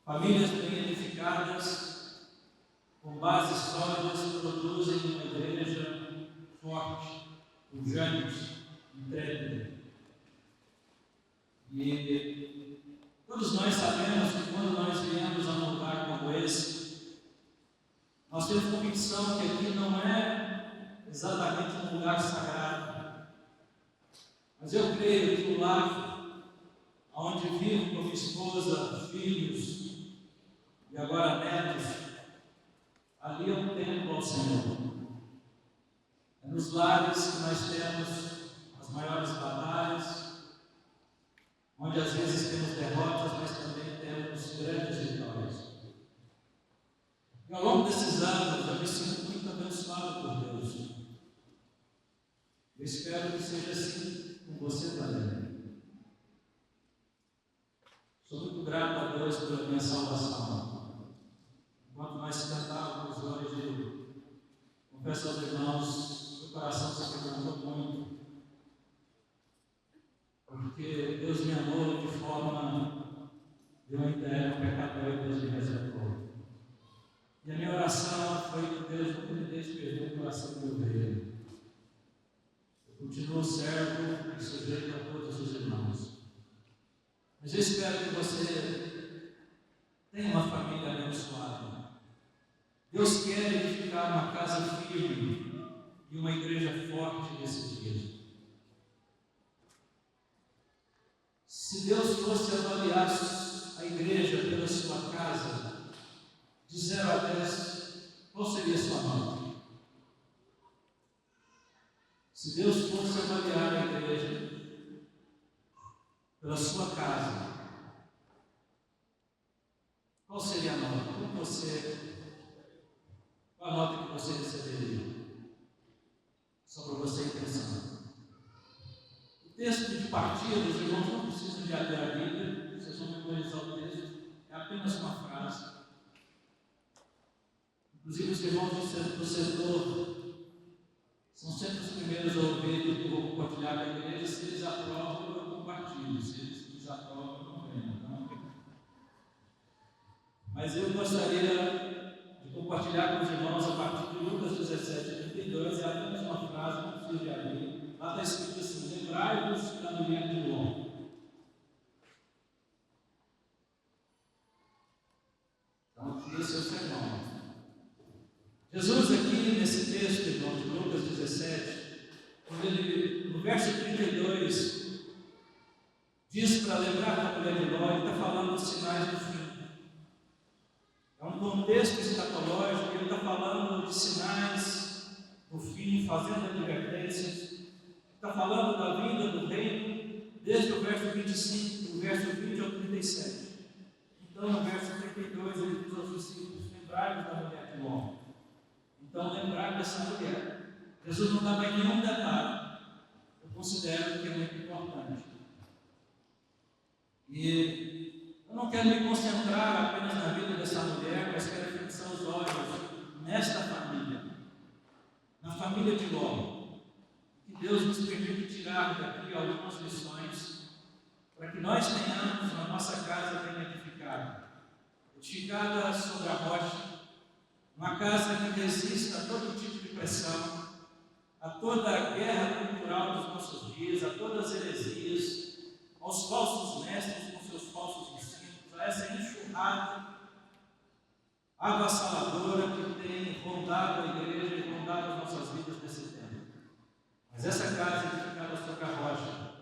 Famílias bem edificadas, com bases sólidas, produzem uma igreja forte, pujante, intrépida. E todos nós sabemos que quando nós viemos a um lugar como esse, nós temos convicção que aqui não é exatamente um lugar sagrado, mas eu creio que o lar onde vivo com minha esposa, filhos e agora netos, ali é um templo ao Senhor. É nos lares que nós temos as maiores batalhas, onde às vezes temos derrotas, mas também temos grandes vitórias. E ao longo desses anos eu me sinto muito abençoado por Deus. Eu espero que seja assim com você também. Sou muito grato a Deus pela minha salvação. Enquanto nós cantávamos hoje, confesso aos irmãos, o coração se quebrou muito, porque Deus me amou de forma de um eterno pecador e Deus me resgatou. E a minha oração foi que Deus não me deixe perder o coração do meu ovelha. Eu continuo servo e sujeito a todos os irmãos. Mas eu espero que você tenha uma família abençoada. Deus quer edificar uma casa firme e uma igreja forte nesses dias. Se Deus fosse avaliar a igreja pela sua casa, de 0 a 10, qual seria a sua nota? Se Deus fosse avaliar a igreja pela sua casa, qual seria a nota? Qual a nota que você receberia? Só para você ir pensando. O texto de partida, os irmãos não precisam de abrir a Bíblia, vocês vão memorizar o texto, é apenas uma frase. Inclusive, os irmãos do setor são sempre os primeiros a ouvir o que eu vou compartilhar com a igreja. Se eles aprovam, eu compartilho. Se eles desaprovam, eu não venho. Então, mas eu gostaria de compartilhar com os irmãos a partir de Lucas 17, 32, é apenas uma frase, não precisa de abrir. Lá está escrito assim: lembrai-vos da mulher de Ló. Então, esse é o sermão. Jesus aqui nesse texto, irmão, de Lucas 17, quando ele, no verso 32, diz para lembrar da mulher de Ló, ele está falando dos sinais do fim. É um contexto escatológico, ele está falando de sinais do fim, fazendo advertências, está falando da vinda do reino, desde o verso 25, do verso 20 ao 37. Então, no verso 32, ele diz aos discípulos: lembrai-vos da mulher de Ló. Então, lembrar dessa mulher. Jesus não dá mais nenhum detalhe. Eu considero que é muito importante. E eu não quero me concentrar apenas na vida dessa mulher, mas quero fixar os olhos nesta família, na família de Ló. Que Deus nos permite tirar daqui algumas lições, para que nós tenhamos a nossa casa bem edificada sobre a rocha. Uma casa que resista a todo tipo de pressão, a toda a guerra cultural dos nossos dias, a todas as heresias, aos falsos mestres com seus falsos ensinos, a essa enxurrada avassaladora que tem rondado a igreja e rondado as nossas vidas nesse tempo. Mas essa casa edificada sobre a rocha,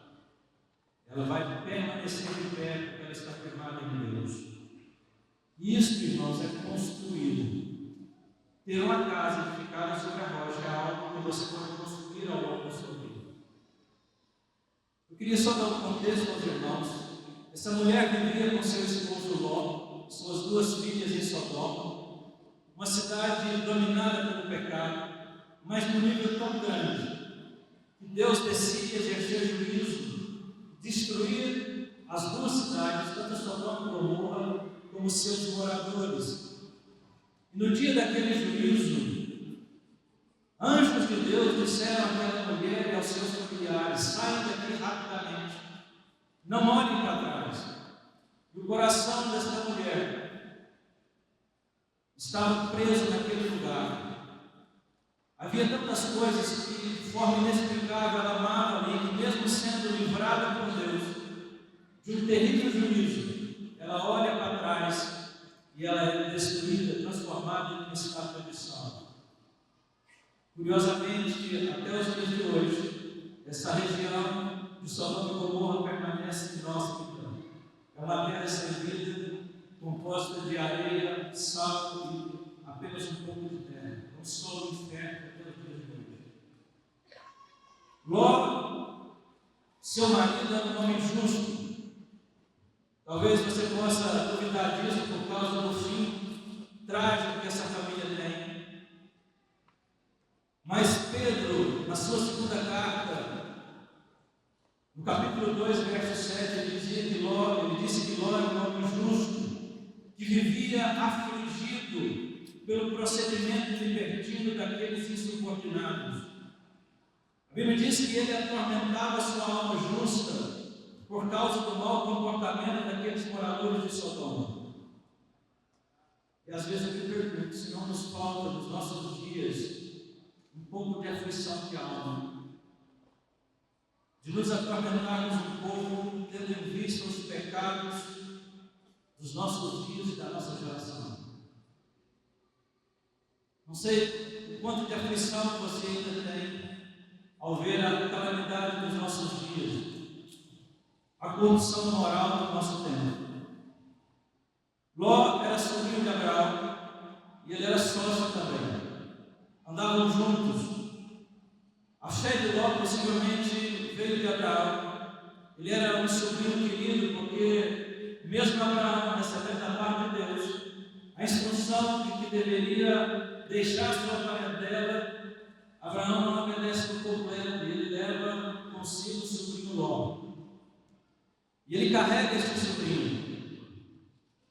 ela vai permanecer de pé porque ela está firmada em Deus. Isto, irmãos, é construído. Ter uma casa edificada sobre a rocha é algo que você pode construir ao longo da sua vida. Eu queria só dar um contexto aos irmãos. Essa mulher vivia com seu esposo Ló, suas 2 filhas em Sodoma, uma cidade dominada pelo pecado, mas num nível tão grande que Deus decide exercer juízo, destruir as 2 cidades, tanto Sodoma e Gomorra, como seus moradores. E no dia daquele juízo, anjos de Deus disseram àquela mulher e aos seus familiares: saiam daqui rapidamente, não olhem para trás. E o coração desta mulher estava preso naquele lugar. Havia tantas coisas que, de forma inexplicável, ela amava ali, que mesmo sendo livrada por Deus de um terrível juízo, ela olha para trás e ela é destruída, transformada em uma estátua de sal. Curiosamente, até os dias de hoje, essa região de Sodoma e Gomorra permanece em nossa vida. É uma terra sem vida, composta de areia, sal e apenas um pouco de terra. Um solo inferno até os dias de hoje. Ló, seu marido era um homem justo. Talvez você possa duvidar disso por causa do fim trágico que essa família tem. Mas Pedro, na sua segunda carta, no capítulo 2, verso 7, ele disse que Ló era um homem justo, que vivia afligido pelo procedimento libertino daqueles insubordinados. A Bíblia diz que ele atormentava sua alma justa por causa do mau comportamento daqueles moradores de Sodoma. E às vezes eu me pergunto se não nos falta nos nossos dias um pouco de aflição de alma, de nos atormentarmos um pouco, tendo em vista os pecados dos nossos dias e da nossa geração. Não sei o quanto de aflição você ainda tem ao ver a calamidade dos nossos dias, a corrupção moral do nosso tempo. Ló era sobrinho de Abraão e ele era sócio também. Andavam juntos. A fé de Ló possivelmente veio de Abraão. Ele era um sobrinho querido, porque mesmo Abraão recebendo da parte de Deus a instrução de que deveria deixar sua parentela, Abraão não obedece por completo e ele leva consigo o sobrinho Ló. E ele carrega esse sobrinho.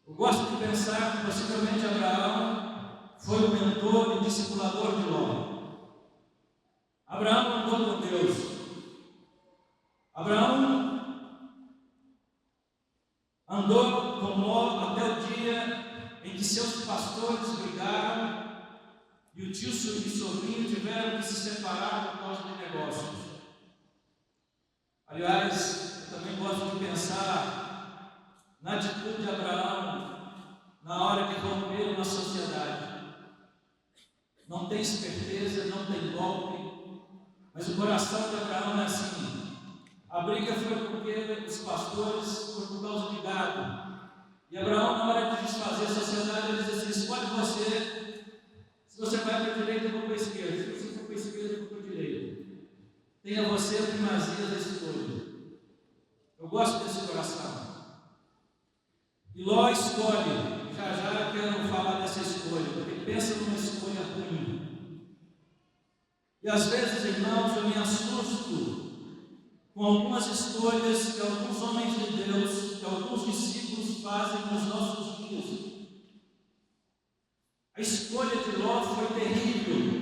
Eu gosto de pensar que possivelmente Abraão foi o mentor e discipulador de Ló. Abraão andou com Deus. Abraão andou com Ló até o dia em que seus pastores brigaram e o tio e o sobrinho tiveram que se separar por causa de negócios. Aliás, eu também gosto de pensar na atitude de Abraão na hora que romperam na sociedade. Não tem esperteza, não tem golpe, mas o coração de Abraão é assim. A briga foi porque os pastores foram por causa de gado. E Abraão, na hora de desfazer a sociedade, ele diz assim: escolhe você. Se você vai para a direita, eu vou para a esquerda. Se você for para a esquerda, eu vou para a direita. Tenha você a primazia da escolha. Eu gosto desse coração. E Ló escolhe. Já eu quero falar dessa escolha, porque pensa numa escolha ruim. E às vezes, irmãos, eu me assusto com algumas escolhas que alguns homens de Deus, que alguns discípulos fazem nos nossos dias. A escolha de Ló foi terrível,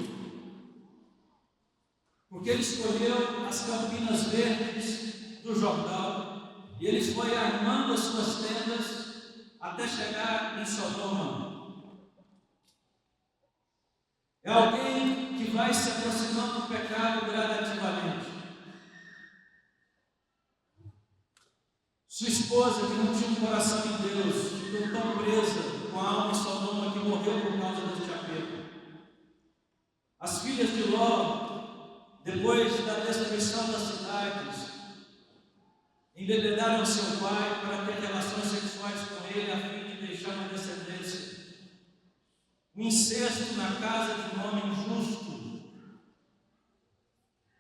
porque ele escolheu as campinas verdes do Jordão e ele foi armando as suas tendas até chegar em Sodoma. É alguém que vai se aproximando do pecado gradativamente. Sua esposa, que não tinha um coração em Deus, ficou tão presa com a alma em Sodoma que morreu por causa deste apego. As filhas de Ló, depois da destruição das cidades, embebedaram seu pai para ter relações sexuais com ele, a fim de deixar uma descendência. Um incesto na casa de um homem justo.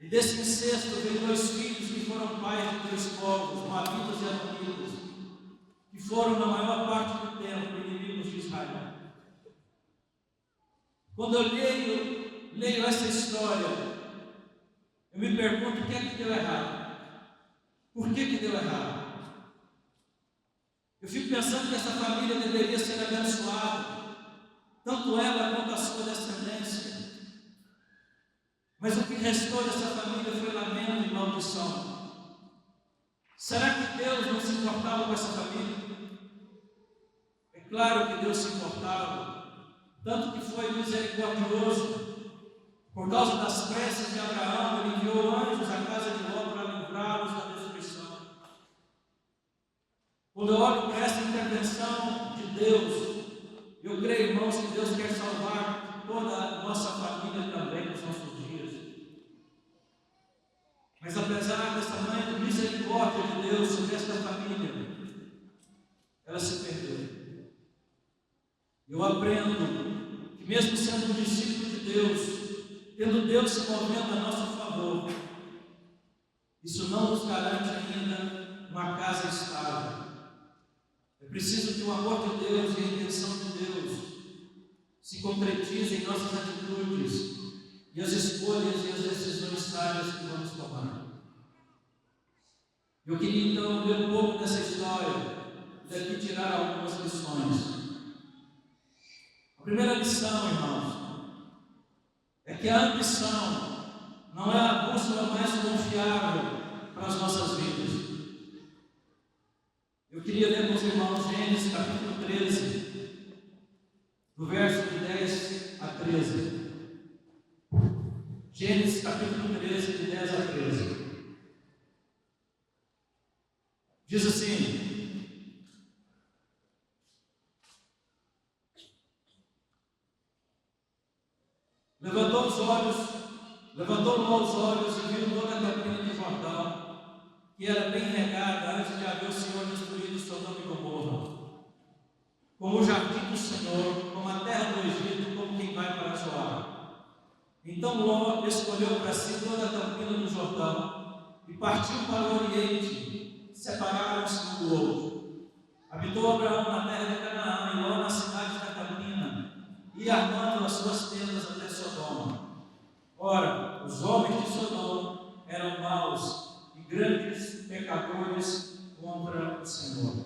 E desse incesto veio 2 filhos que foram pais de 3 povos, moabitas e amonitas, que foram, na maior parte do tempo, inimigos de Israel. Quando eu leio essa história, eu me pergunto o que é que deu errado. Por que deu errado? Eu fico pensando que essa família deveria ser abençoada, tanto ela quanto a sua descendência. Mas o que restou dessa família foi lamento e maldição. Será que Deus não se importava com essa família? É claro que Deus se importava. tanto que foi misericordioso. Por causa das preces de Abraão, ele enviou anjos à casa de Ló para livrá-los da destruição. Quando eu olho para essa intervenção de Deus, eu creio, irmãos, que Deus quer salvar toda a nossa família também nos nossos dias. Mas apesar dessa tamanha misericórdia de Deus sobre esta família, ela se perdeu. Eu aprendo que mesmo sendo um discípulo de Deus, tendo Deus se movendo a nosso favor, isso não nos garante ainda uma casa estável. É preciso que o amor de Deus e a intenção de Deus se concretizem em nossas atitudes e as escolhas e as decisões sábias que vamos tomar. Eu queria então ver um pouco dessa história e daqui tirar algumas lições. A primeira lição, irmãos, é que a ambição não é a bússola mais confiável para as nossas vidas. Eu queria ler com os irmãos Gênesis capítulo 13, do verso de 10 a 13. Gênesis capítulo 13, de 10 a 13. Diz assim: levantou Ló os olhos e viu toda a campina de Jordão, que era bem regada antes de haver o Senhor destruído Sodoma e Gomorra, como o jardim do Senhor, como a terra do Egito, como quem vai para Zoar. Então Ló escolheu para si toda a campina do Jordão e partiu para o oriente, separaram-se um do outro. Habitou Abraão na terra de Canaã e Ló na cidade da campina, e armando as suas tendas até Sodoma. Ora, os homens de Sodoma eram maus e grandes pecadores contra o Senhor.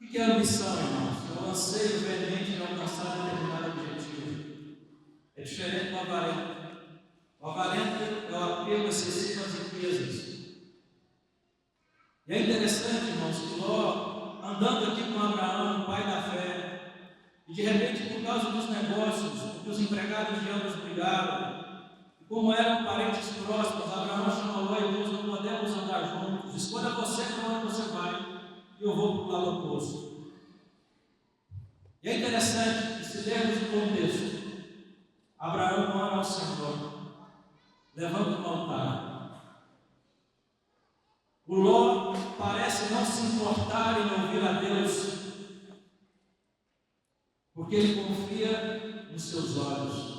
O que é ambição, irmãos? É o anseio veemente de alcançar determinado objetivo. É diferente do avarento. O avarento é o apego excessivo às riquezas. E é interessante, irmãos, que Ló, andando aqui com Abraão, o pai da fé, e de repente, por causa dos negócios, porque os empregados de ambos brigaram, e como eram parentes próximos, Abraão chamou Ló e Deus: não podemos andar juntos, escolha você para onde você vai, e eu vou para o lado oposto. E é interessante que, se lermos o contexto, Abraão ora ao Senhor, levanta um altar. O Ló parece não se importar em ouvir a Deus, porque ele confia nos seus olhos.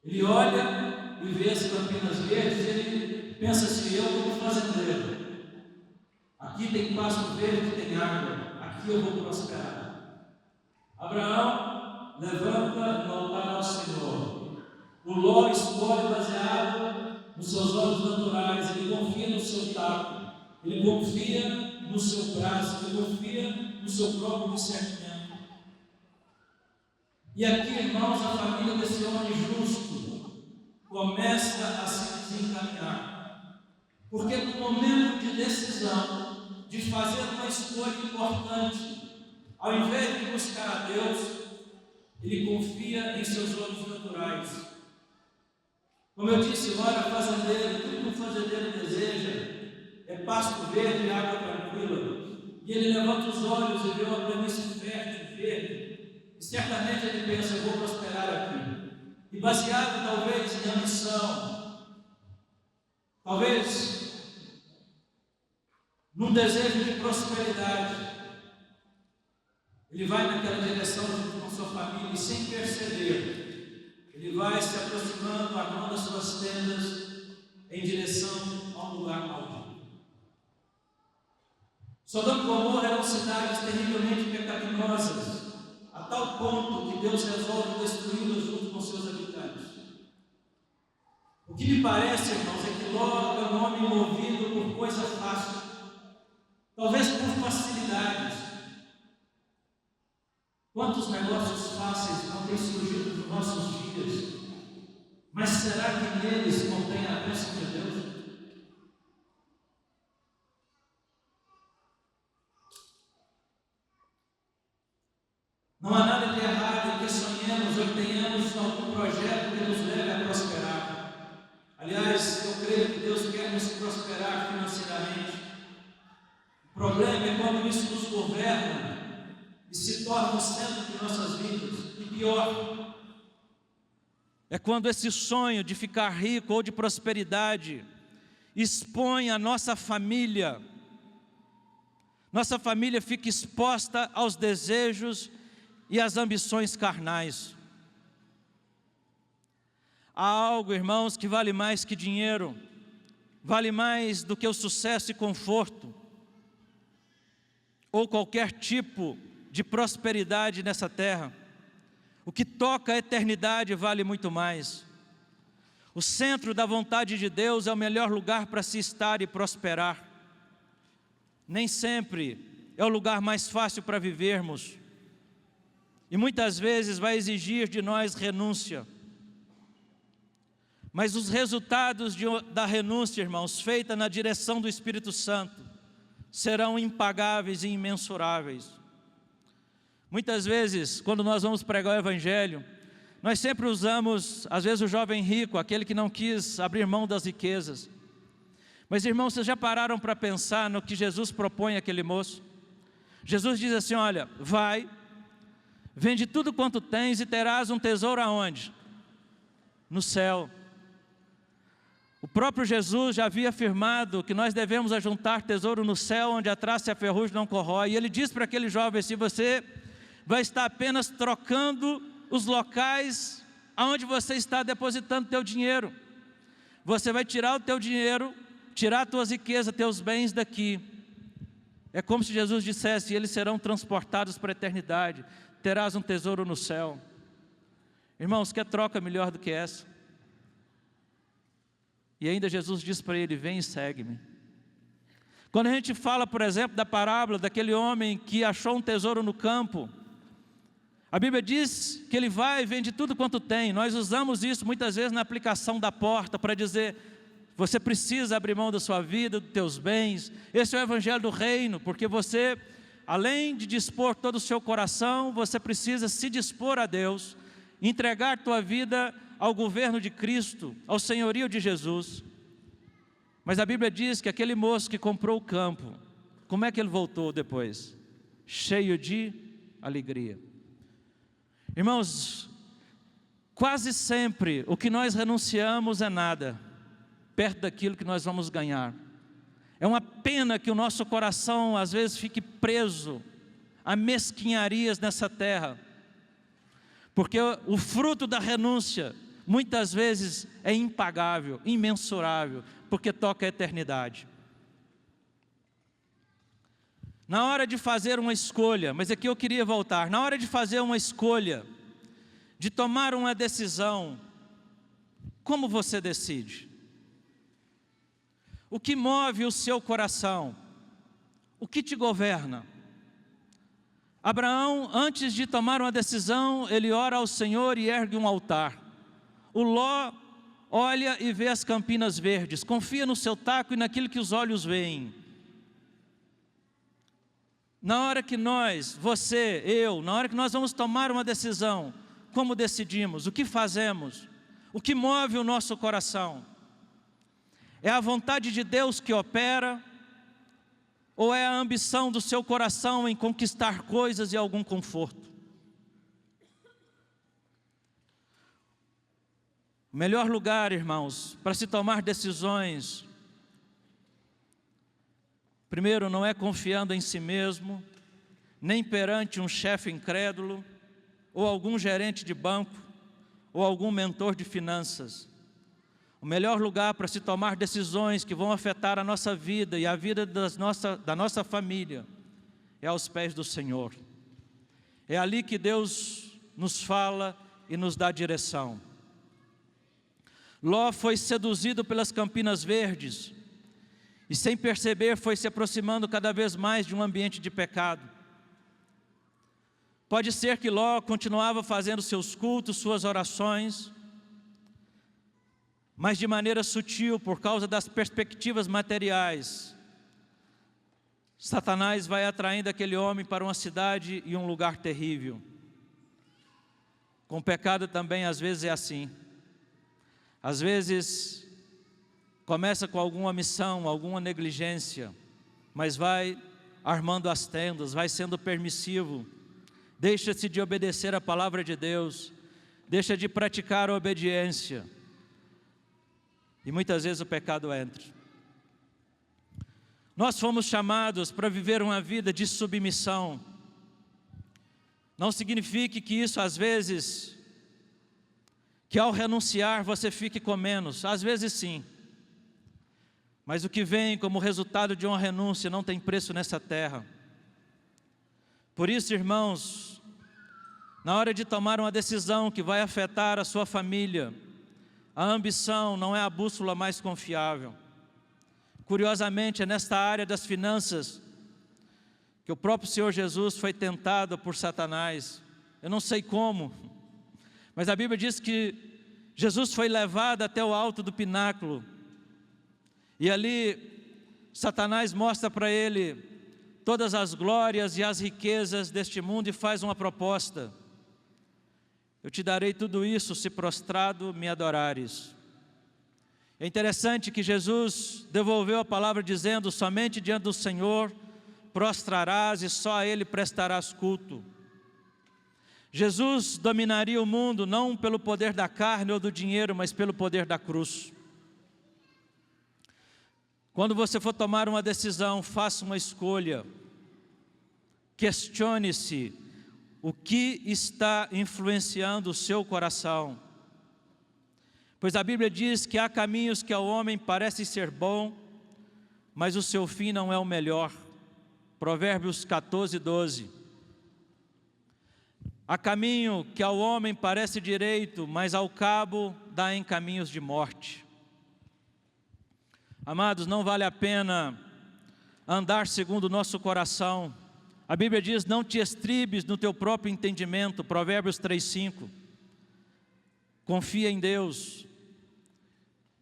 Ele olha e vê as campinas verdes e ele pensa assim: eu vou fazendeiro. Aqui tem pasto verde, tem água. Aqui eu vou prosperar. Abraão levanta no altar ao Senhor. O Ló escolhe baseado nos seus olhos naturais. Ele confia no seu taco. Ele confia no seu braço. Ele confia no seu próprio discernimento. E aqui, irmãos, a família desse homem justo começa a se desencaminhar. Porque no momento de decisão, de fazer uma escolha importante, ao invés de buscar a Deus, ele confia em seus olhos naturais. Como eu disse, Ló era fazendeiro, tudo que um fazendeiro deseja é pasto verde e água tranquila. E ele levanta os olhos e vê uma planície fértil, verde. E certamente ele pensa: eu vou prosperar aqui. E baseado talvez em ambição, talvez num desejo de prosperidade, ele vai naquela direção junto com sua família e, sem perceber, ele vai se aproximando, armando as suas tendas em direção a um lugar maldito. Sodoma e Gomorra eram cidades terrivelmente pecaminosas, a tal ponto que Deus resolve destruí-las junto com seus habitantes. O que me parece, irmãos, é que Ló é um homem movido por coisa fácil, talvez por facilidades. Quantos negócios fáceis não têm surgido nos nossos dias? Mas será que neles contém a bênção de Deus? Não há nada de errado em que sonhemos ou tenhamos algum projeto que nos leve a prosperar. Aliás, eu creio que Deus quer nos prosperar financeiramente. O problema é quando isso nos governa e se torna o centro de nossas vidas. E pior, é quando esse sonho de ficar rico ou de prosperidade expõe a nossa família. Nossa família fica exposta aos desejos e às ambições carnais. Há algo, irmãos, que vale mais que dinheiro, vale mais do que o sucesso e conforto, ou qualquer tipo de prosperidade nessa terra. O que toca a eternidade vale muito mais. O centro da vontade de Deus é o melhor lugar para se estar e prosperar. Nem sempre é o lugar mais fácil para vivermos. E muitas vezes vai exigir de nós renúncia. Mas os resultados da renúncia, irmãos, feita na direção do Espírito Santo, serão impagáveis e imensuráveis. Muitas vezes, quando nós vamos pregar o Evangelho, nós sempre usamos, às vezes, o jovem rico, aquele que não quis abrir mão das riquezas. Mas, irmãos, vocês já pararam para pensar no que Jesus propõe àquele moço? Jesus diz assim, olha, vai, vende tudo quanto tens e terás um tesouro aonde? No céu. O próprio Jesus já havia afirmado que nós devemos ajuntar tesouro no céu, onde a traça e a ferrugem não corrói. E ele diz para aquele jovem assim, você vai estar apenas trocando os locais aonde você está depositando teu dinheiro. Você vai tirar o teu dinheiro, tirar tuas riquezas, teus bens daqui. É como se Jesus dissesse, eles serão transportados para a eternidade, terás um tesouro no céu. Irmãos, quer troca melhor do que essa? E ainda Jesus diz para ele, vem e segue-me. Quando a gente fala, por exemplo, da parábola daquele homem que achou um tesouro no campo, a Bíblia diz que ele vai e vende tudo quanto tem. Nós usamos isso muitas vezes na aplicação da porta para dizer, você precisa abrir mão da sua vida, dos teus bens. Esse é o Evangelho do Reino, porque você, além de dispor todo o seu coração, você precisa se dispor a Deus, entregar tua vida ao governo de Cristo, ao senhorio de Jesus. Mas a Bíblia diz que aquele moço que comprou o campo, como é que ele voltou depois? Cheio de alegria. Irmãos, quase sempre o que nós renunciamos é nada, perto daquilo que nós vamos ganhar. É uma pena que o nosso coração às vezes fique preso a mesquinharias nessa terra, porque o fruto da renúncia muitas vezes é impagável, imensurável, porque toca a eternidade. Na hora de fazer uma escolha, mas aqui eu queria voltar, na hora de fazer uma escolha, de tomar uma decisão, como você decide? O que move o seu coração? O que te governa? Abraão, antes de tomar uma decisão, ele ora ao Senhor e ergue um altar. O Ló olha e vê as campinas verdes, confia no seu taco e naquilo que os olhos veem. Na hora que nós, você, eu, na hora que nós vamos tomar uma decisão, como decidimos? O que fazemos? O que move o nosso coração? É a vontade de Deus que opera? Ou é a ambição do seu coração em conquistar coisas e algum conforto? O melhor lugar, irmãos, para se tomar decisões, primeiro, não é confiando em si mesmo, nem perante um chefe incrédulo, ou algum gerente de banco, ou algum mentor de finanças. O melhor lugar para se tomar decisões que vão afetar a nossa vida e a vida da nossa família é aos pés do Senhor. É ali que Deus nos fala e nos dá direção. Ló foi seduzido pelas campinas verdes e, sem perceber, foi se aproximando cada vez mais de um ambiente de pecado. Pode ser que Ló continuava fazendo seus cultos, suas orações, mas de maneira sutil, por causa das perspectivas materiais. Satanás vai atraindo aquele homem para uma cidade e um lugar terrível. Com o pecado também às vezes é assim. Às vezes começa com alguma omissão, alguma negligência, mas vai armando as tendas, vai sendo permissivo, deixa-se de obedecer a palavra de Deus, deixa de praticar a obediência, e muitas vezes o pecado entra. Nós fomos chamados para viver uma vida de submissão. Não significa que isso às vezes, que ao renunciar você fique com menos, às vezes sim. Mas o que vem como resultado de uma renúncia não tem preço nessa terra. Por isso, irmãos, na hora de tomar uma decisão que vai afetar a sua família, a ambição não é a bússola mais confiável. Curiosamente, é nesta área das finanças que o próprio Senhor Jesus foi tentado por Satanás. Eu não sei como, mas a Bíblia diz que Jesus foi levado até o alto do pináculo, e ali Satanás mostra para ele todas as glórias e as riquezas deste mundo e faz uma proposta: eu te darei tudo isso se prostrado me adorares. É interessante que Jesus devolveu a palavra dizendo: somente diante do Senhor prostrarás e só a Ele prestarás culto. Jesus dominaria o mundo não pelo poder da carne ou do dinheiro, mas pelo poder da cruz. Quando você for tomar uma decisão, faça uma escolha. Questione-se o que está influenciando o seu coração. Pois a Bíblia diz que há caminhos que ao homem parecem ser bom, mas o seu fim não é o melhor. Provérbios 14, 12. Há caminho que ao homem parece direito, mas ao cabo dá em caminhos de morte. Amados, não vale a pena andar segundo o nosso coração. A Bíblia diz: não te estribes no teu próprio entendimento, Provérbios 3:5. Confia em Deus,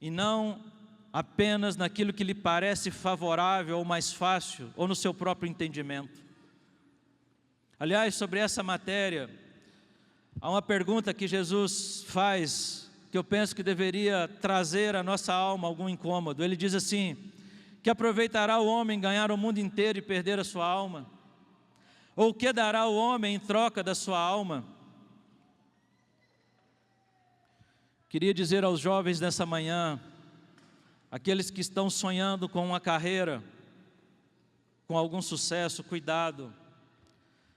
e não apenas naquilo que lhe parece favorável ou mais fácil, ou no seu próprio entendimento. Aliás, sobre essa matéria, há uma pergunta que Jesus faz, que eu penso que deveria trazer à nossa alma algum incômodo. Ele diz assim: que aproveitará o homem ganhar o mundo inteiro e perder a sua alma? Ou o que dará o homem em troca da sua alma? Queria dizer aos jovens nessa manhã, aqueles que estão sonhando com uma carreira, com algum sucesso, cuidado,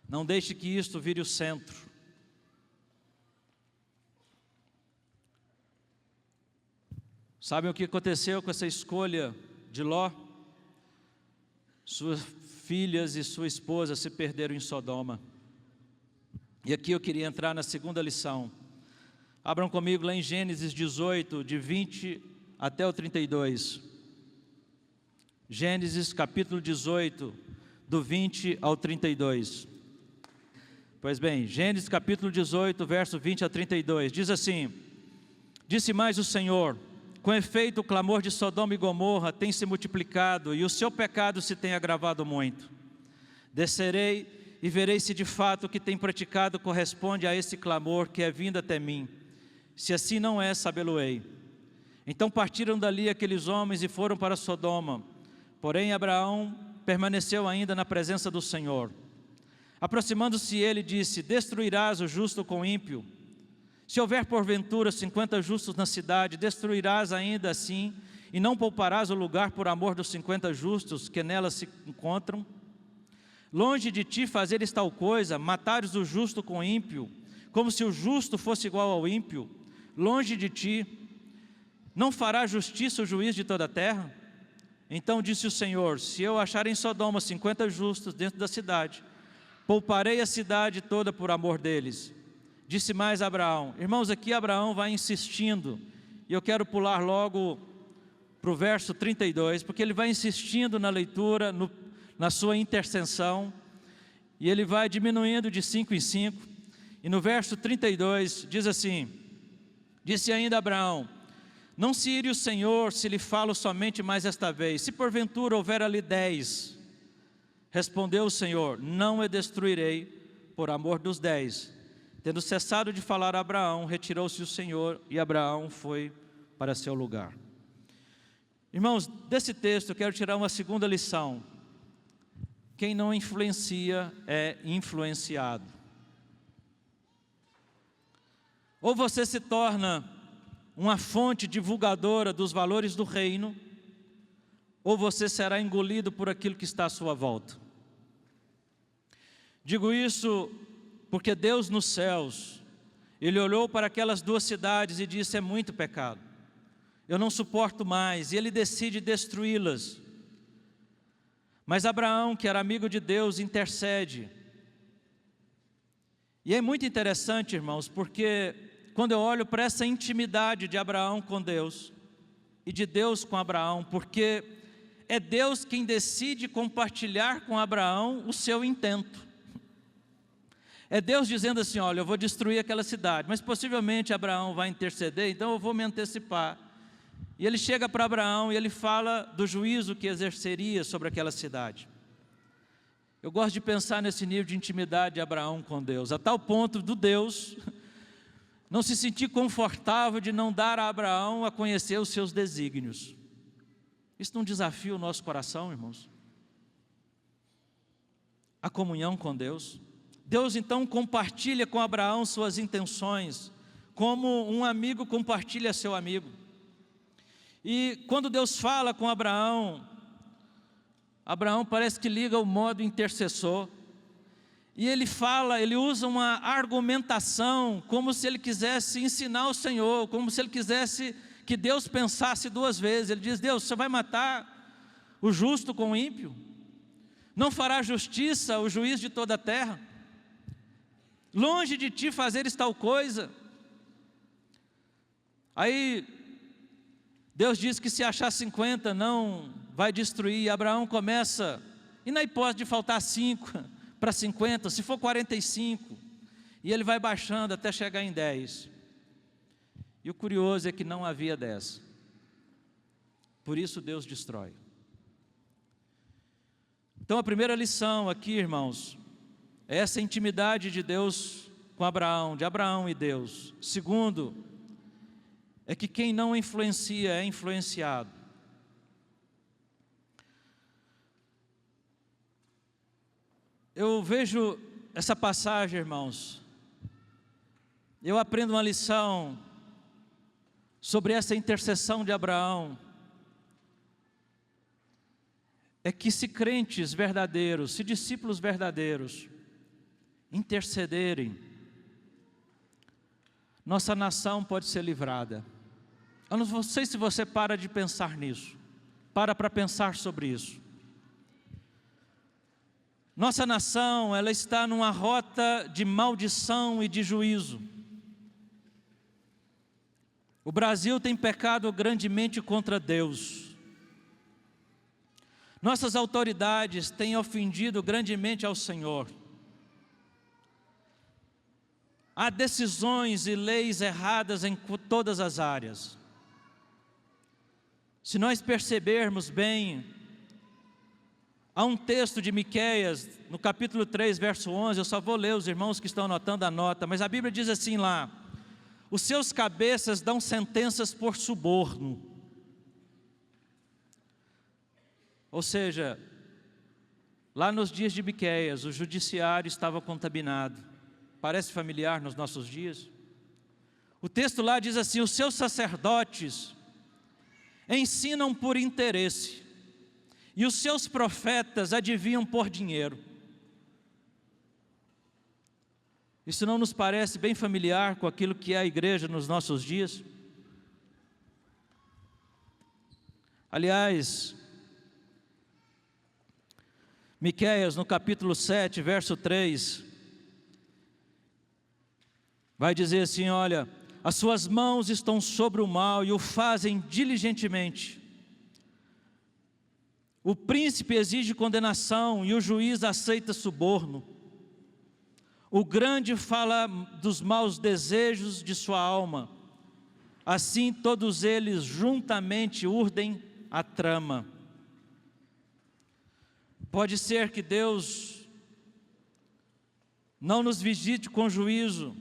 não deixe que isto vire o centro. Sabem o que aconteceu com essa escolha de Ló? Suas filhas e sua esposa se perderam em Sodoma. E aqui eu queria entrar na segunda lição. Abram comigo lá em Gênesis 18, de 20 até o 32. Gênesis capítulo 18, do 20 ao 32. Pois bem, Gênesis capítulo 18, verso 20 a 32, diz assim: disse mais o Senhor: com efeito o clamor de Sodoma e Gomorra tem se multiplicado, e o seu pecado se tem agravado muito. Descerei e verei se de fato o que tem praticado corresponde a esse clamor que é vindo até mim. Se assim não é, sabê-lo-ei. Então partiram dali aqueles homens e foram para Sodoma. Porém Abraão permaneceu ainda na presença do Senhor. Aproximando-se ele, disse: destruirás o justo com o ímpio? Se houver porventura 50 justos na cidade, destruirás ainda assim, e não pouparás o lugar por amor dos 50 justos que nela se encontram? Longe de ti fazeres tal coisa, matares o justo com o ímpio, como se o justo fosse igual ao ímpio. Longe de ti, não fará justiça o juiz de toda a terra? Então disse o Senhor: se eu achar em Sodoma 50 justos dentro da cidade, pouparei a cidade toda por amor deles. Disse mais Abraão. Irmãos, aqui Abraão vai insistindo, e eu quero pular logo para o verso 32, porque ele vai insistindo na leitura, na sua intercessão, e ele vai diminuindo de 5 em 5, e no verso 32 diz assim: disse ainda Abraão: não se ire o Senhor se lhe falo somente mais esta vez, se porventura houver ali 10. Respondeu o Senhor: não o destruirei por amor dos 10, Tendo cessado de falar a Abraão, retirou-se o Senhor e Abraão foi para seu lugar. Irmãos, desse texto eu quero tirar uma segunda lição. Quem não influencia é influenciado. Ou você se torna uma fonte divulgadora dos valores do reino, ou você será engolido por aquilo que está à sua volta. Digo isso porque Deus nos céus, Ele olhou para aquelas duas cidades e disse: é muito pecado, eu não suporto mais, e Ele decide destruí-las. Mas Abraão, que era amigo de Deus, intercede. E é muito interessante, irmãos, porque quando eu olho para essa intimidade de Abraão com Deus, e de Deus com Abraão, porque é Deus quem decide compartilhar com Abraão o seu intento. É Deus dizendo assim: olha, eu vou destruir aquela cidade, mas possivelmente Abraão vai interceder, então eu vou me antecipar. E ele chega para Abraão e ele fala do juízo que exerceria sobre aquela cidade. Eu gosto de pensar nesse nível de intimidade de Abraão com Deus, a tal ponto do Deus não se sentir confortável de não dar a Abraão a conhecer os seus desígnios. Isso não desafia o nosso coração, irmãos? A comunhão com Deus. Deus então compartilha com Abraão suas intenções, como um amigo compartilha seu amigo. E quando Deus fala com Abraão, Abraão parece que liga o modo intercessor, e ele fala, ele usa uma argumentação, como se ele quisesse ensinar o Senhor, como se ele quisesse que Deus pensasse duas vezes. Ele diz: Deus, você vai matar o justo com o ímpio? Não fará justiça o juiz de toda a terra? Longe de ti fazeres tal coisa. Aí Deus diz que se achar 50 não vai destruir. E Abraão começa, e na hipótese de faltar 5 para 50, se for 45, e ele vai baixando até chegar em 10. E o curioso é que não havia 10. Por isso Deus destrói. Então a primeira lição aqui, irmãos, é essa intimidade de Deus com Abraão, de Abraão e Deus. Segundo, é que quem não influencia é influenciado. Eu vejo essa passagem, irmãos, eu aprendo uma lição sobre essa intercessão de Abraão. É que se crentes verdadeiros, se discípulos verdadeiros intercederem, nossa nação pode ser livrada. Eu não sei se você para de pensar nisso, para pensar sobre isso. Nossa nação, ela está numa rota de maldição e de juízo. O Brasil tem pecado grandemente contra Deus. Nossas autoridades têm ofendido grandemente ao Senhor. Há decisões e leis erradas em todas as áreas. Se nós percebermos bem, há um texto de Miqueias, no capítulo 3, verso 11, eu só vou ler, os irmãos que estão anotando a nota, mas a Bíblia diz assim lá: os seus cabeças dão sentenças por suborno. Ou seja, lá nos dias de Miqueias, o judiciário estava contaminado. Parece familiar nos nossos dias? O texto lá diz assim: os seus sacerdotes ensinam por interesse, e os seus profetas adivinham por dinheiro. Isso não nos parece bem familiar com aquilo que é a igreja nos nossos dias? Aliás, Miqueias, no capítulo 7, verso 3, vai dizer assim: olha, as suas mãos estão sobre o mal e o fazem diligentemente. O príncipe exige condenação e o juiz aceita suborno. O grande fala dos maus desejos de sua alma. Assim todos eles juntamente urdem a trama. Pode ser que Deus não nos visite com juízo,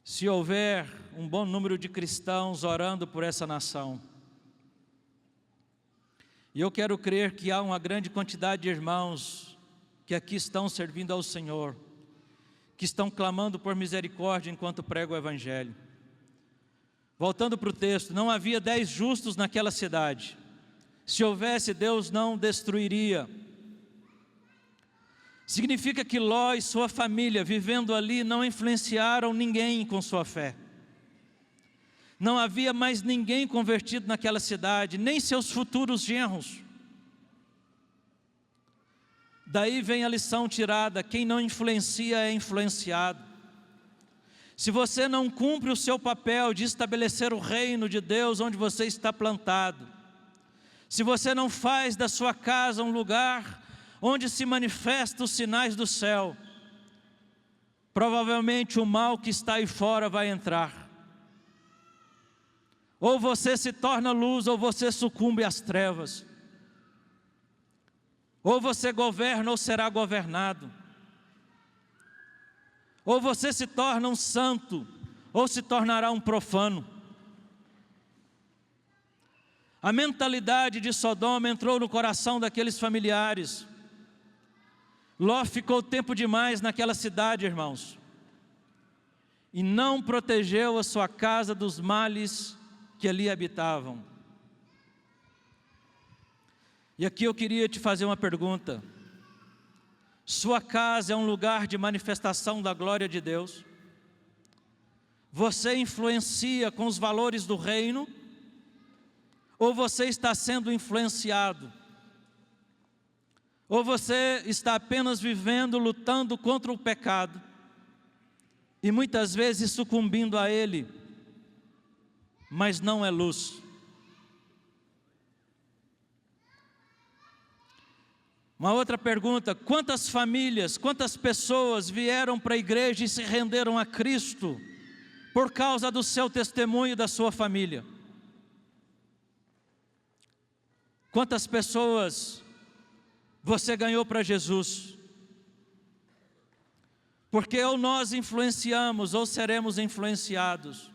se houver um bom número de cristãos orando por essa nação. E eu quero crer que há uma grande quantidade de irmãos que aqui estão servindo ao Senhor, que estão clamando por misericórdia enquanto prego o Evangelho. Voltando para o texto, não havia 10 justos naquela cidade. Se houvesse, Deus não destruiria. Significa que Ló e sua família, vivendo ali, não influenciaram ninguém com sua fé. Não havia mais ninguém convertido naquela cidade, nem seus futuros genros. Daí vem a lição tirada: quem não influencia é influenciado. Se você não cumpre o seu papel de estabelecer o reino de Deus onde você está plantado, se você não faz da sua casa um lugar onde se manifestam os sinais do céu, provavelmente o mal que está aí fora vai entrar. Ou você se torna luz, ou você sucumbe às trevas. Ou você governa, ou será governado. Ou você se torna um santo, ou se tornará um profano. A mentalidade de Sodoma entrou no coração daqueles familiares. Ló ficou tempo demais naquela cidade, irmãos, e não protegeu a sua casa dos males que ali habitavam. E aqui eu queria te fazer uma pergunta: sua casa é um lugar de manifestação da glória de Deus? Você influencia com os valores do reino? Ou você está sendo influenciado? Ou você está apenas vivendo, lutando contra o pecado, e muitas vezes sucumbindo a ele, mas não é luz? Uma outra pergunta: quantas famílias, quantas pessoas vieram para a igreja e se renderam a Cristo por causa do seu testemunho e da sua família? Quantas pessoas você ganhou para Jesus? Porque ou nós influenciamos ou seremos influenciados.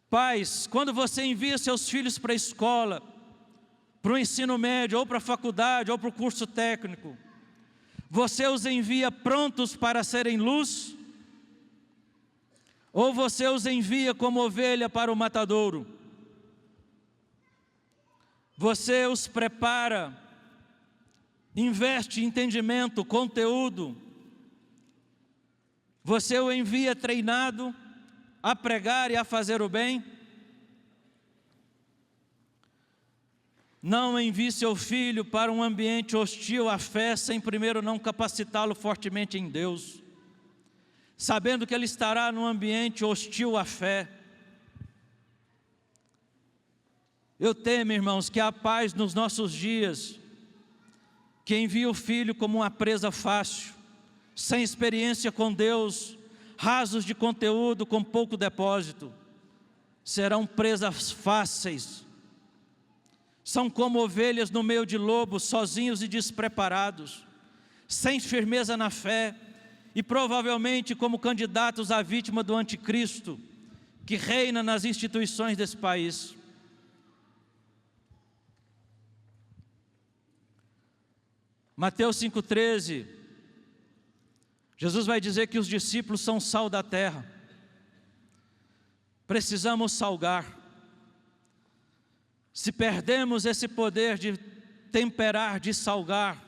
Pais, quando você envia seus filhos para a escola, para o ensino médio, ou para a faculdade, ou para o curso técnico, você os envia prontos para serem luz? Ou você os envia como ovelha para o matadouro? Você os prepara, investe em entendimento, conteúdo. Você o envia treinado a pregar e a fazer o bem? Não envie seu filho para um ambiente hostil à fé, sem primeiro não capacitá-lo fortemente em Deus, sabendo que ele estará num ambiente hostil à fé. Eu temo, irmãos, que há pais nos nossos dias que envia o filho como uma presa fácil, sem experiência com Deus, rasos de conteúdo, com pouco depósito. Serão presas fáceis. São como ovelhas no meio de lobos, sozinhos e despreparados, sem firmeza na fé, e provavelmente como candidatos à vítima do anticristo, que reina nas instituições desse país. Mateus 5,13, Jesus vai dizer que os discípulos são sal da terra. Precisamos salgar. Se perdemos esse poder de temperar, de salgar,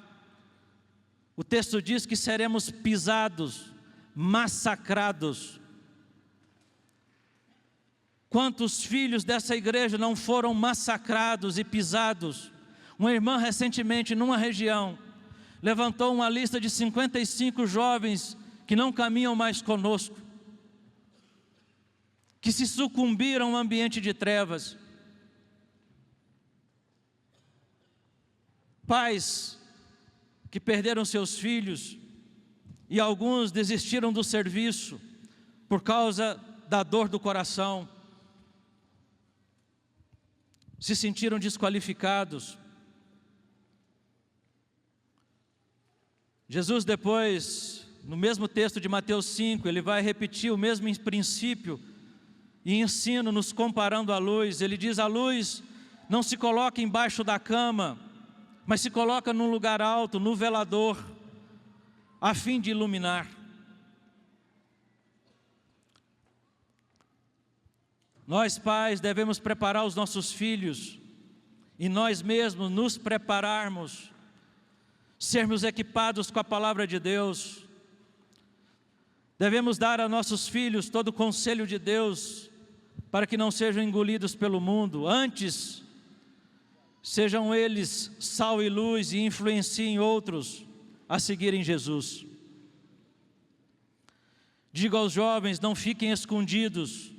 o texto diz que seremos pisados, massacrados. Quantos filhos dessa igreja não foram massacrados e pisados? Uma irmã recentemente, numa região, levantou uma lista de 55 jovens que não caminham mais conosco, que se sucumbiram ao ambiente de trevas. Pais que perderam seus filhos, e alguns desistiram do serviço por causa da dor do coração, se sentiram desqualificados. Jesus, depois no mesmo texto de Mateus 5, ele vai repetir o mesmo princípio e ensino, nos comparando à luz. Ele diz: a luz não se coloca embaixo da cama, mas se coloca num lugar alto, no velador, a fim de iluminar. Nós, pais, devemos preparar os nossos filhos, e nós mesmos nos prepararmos, sermos equipados com a palavra de Deus. Devemos dar a nossos filhos todo o conselho de Deus, para que não sejam engolidos pelo mundo. Antes, sejam eles sal e luz e influenciem outros a seguirem Jesus. Digo aos jovens: não fiquem escondidos,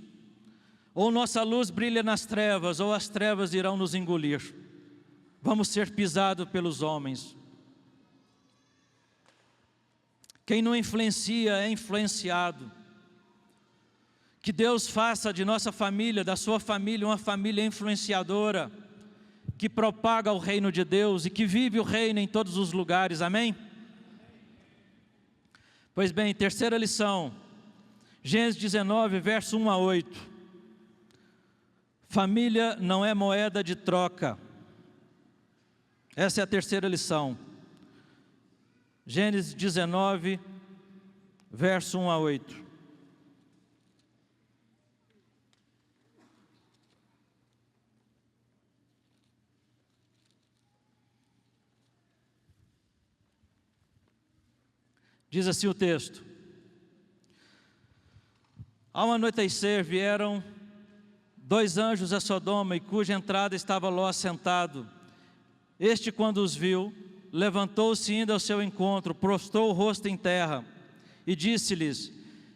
ou nossa luz brilha nas trevas, ou as trevas irão nos engolir. Vamos ser pisados pelos homens. Quem não influencia é influenciado. Que Deus faça de nossa família, da sua família, uma família influenciadora, que propaga o reino de Deus e que vive o reino em todos os lugares, amém? Pois bem, terceira lição, Gênesis 19, verso 1 a 8. Família não é moeda de troca. Essa é a terceira lição. Gênesis 19, verso 1 a 8. Diz assim o texto: ao anoitecer vieram 2 anjos a Sodoma, e cuja entrada estava Ló assentado. Este, quando os viu, levantou-se indo ao seu encontro, prostrou o rosto em terra, e disse-lhes: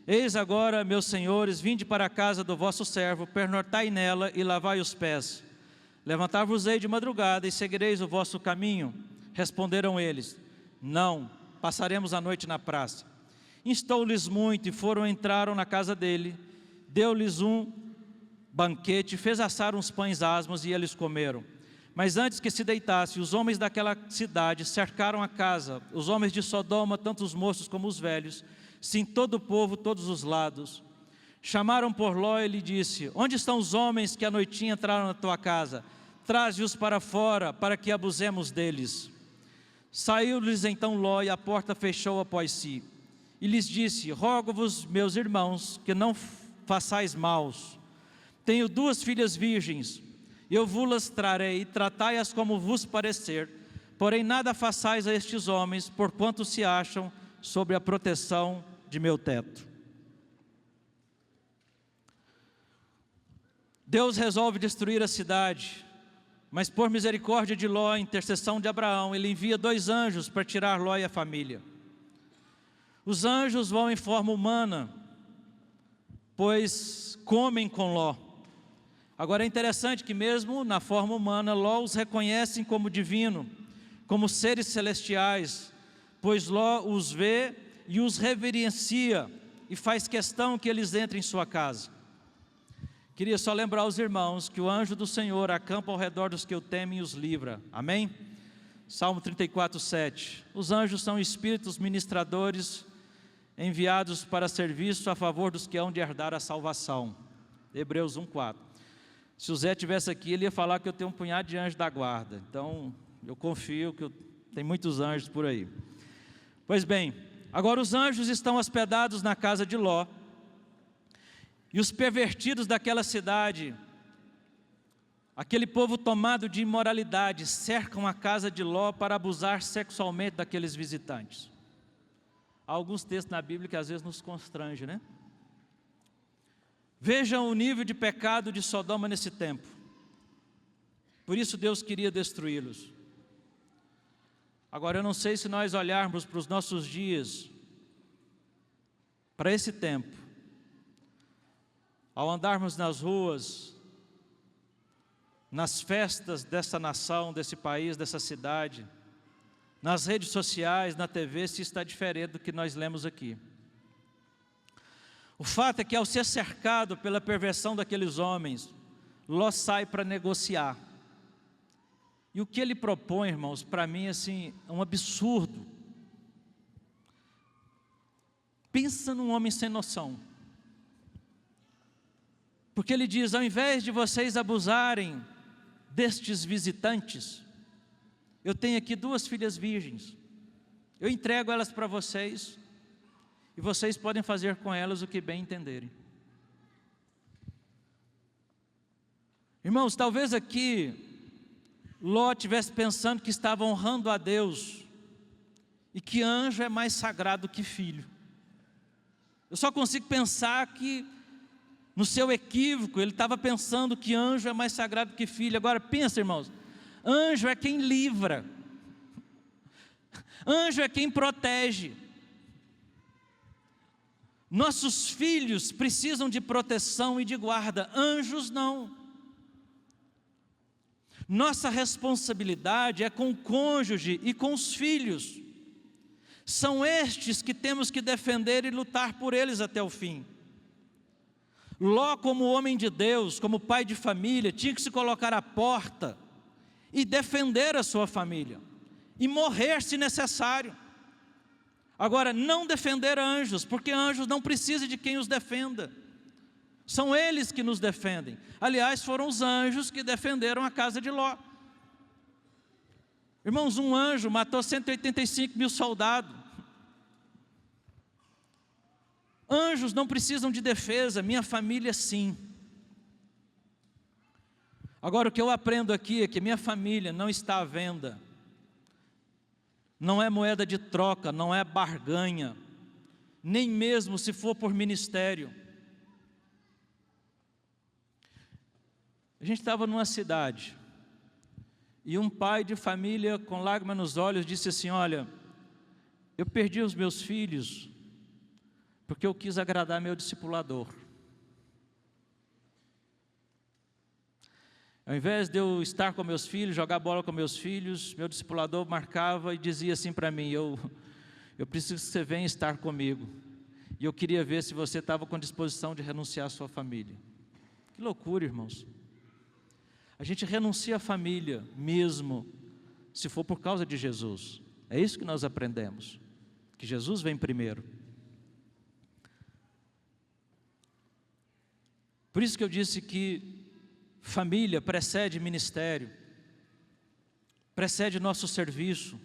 eis agora, meus senhores, vinde para a casa do vosso servo, pernoitai nela e lavai os pés. Levantar-vos-ei de madrugada e seguireis o vosso caminho. Responderam eles: não, passaremos a noite na praça. Instou-lhes muito, e entraram na casa dele, deu-lhes um banquete, fez assar uns pães asmos, e eles comeram. Mas antes que se deitasse, os homens daquela cidade cercaram a casa, os homens de Sodoma, tanto os moços como os velhos, sim, todo o povo, todos os lados. Chamaram por Ló e lhe disse: onde estão os homens que à noitinha entraram na tua casa? Traze-os para fora, para que abusemos deles. Saiu-lhes então Ló, e a porta fechou após si. E lhes disse: rogo-vos, meus irmãos, que não façais maus. Tenho 2 filhas virgens, eu vos-las trarei, tratai-as como vos parecer, porém nada façais a estes homens, porquanto se acham sob a proteção de meu teto. Deus resolve destruir a cidade, mas por misericórdia de Ló, intercessão de Abraão, ele envia 2 anjos para tirar Ló e a família. Os anjos vão em forma humana, pois comem com Ló. Agora é interessante que mesmo na forma humana, Ló os reconhecem como divino, como seres celestiais, pois Ló os vê e os reverencia, e faz questão que eles entrem em sua casa. Queria só lembrar aos irmãos que o anjo do Senhor acampa ao redor dos que o temem e os livra, amém? Salmo 34, 7. Os anjos são espíritos ministradores, enviados para serviço a favor dos que hão de herdar a salvação. Hebreus 1, 4. Se o Zé estivesse aqui, ele ia falar que eu tenho um punhado de anjos da guarda. Então, eu confio que tem muitos anjos por aí. Pois bem, agora os anjos estão hospedados na casa de Ló. E os pervertidos daquela cidade, aquele povo tomado de imoralidade, cercam a casa de Ló para abusar sexualmente daqueles visitantes. Há alguns textos na Bíblia que às vezes nos constrangem, né? Vejam o nível de pecado de Sodoma nesse tempo. Por isso Deus queria destruí-los. Agora eu não sei se nós olharmos para os nossos dias, para esse tempo, ao andarmos nas ruas, nas festas dessa nação, desse país, dessa cidade, nas redes sociais, na TV, se está diferente do que nós lemos aqui. O fato é que ao ser cercado pela perversão daqueles homens, Ló sai para negociar. E o que ele propõe, irmãos, para mim assim, é um absurdo. Pensa num homem sem noção. Porque ele diz: ao invés de vocês abusarem destes visitantes, eu tenho aqui 2 filhas virgens, eu entrego elas para vocês, e vocês podem fazer com elas o que bem entenderem. Irmãos, talvez aqui Ló estivesse pensando que estava honrando a Deus, e que anjo é mais sagrado que filho. Eu só consigo pensar que, no seu equívoco, ele estava pensando que anjo é mais sagrado que filho. Agora pensa, irmãos, anjo é quem livra, anjo é quem protege. Nossos filhos precisam de proteção e de guarda, anjos não. Nossa responsabilidade é com o cônjuge e com os filhos. São estes que temos que defender e lutar por eles até o fim. Ló, como homem de Deus, como pai de família, tinha que se colocar à porta e defender a sua família, e morrer se necessário. Agora, não defender anjos, porque anjos não precisam de quem os defenda. São eles que nos defendem. Aliás, foram os anjos que defenderam a casa de Ló. Irmãos, um anjo matou 185 mil soldados. Anjos não precisam de defesa, minha família sim. Agora, o que eu aprendo aqui é que minha família não está à venda. Não é moeda de troca, não é barganha, nem mesmo se for por ministério. A gente estava numa cidade, e um pai de família com lágrimas nos olhos disse assim: olha, eu perdi os meus filhos, porque eu quis agradar meu discipulador. Ao invés de eu estar com meus filhos, jogar bola com meus filhos, meu discipulador marcava e dizia assim para mim: eu preciso que você venha estar comigo, e eu queria ver se você estava com disposição de renunciar à sua família. Que loucura, irmãos. A gente renuncia à família mesmo se for por causa de Jesus. É isso que nós aprendemos, que Jesus vem primeiro. Por isso que eu disse que família precede ministério, precede nosso serviço.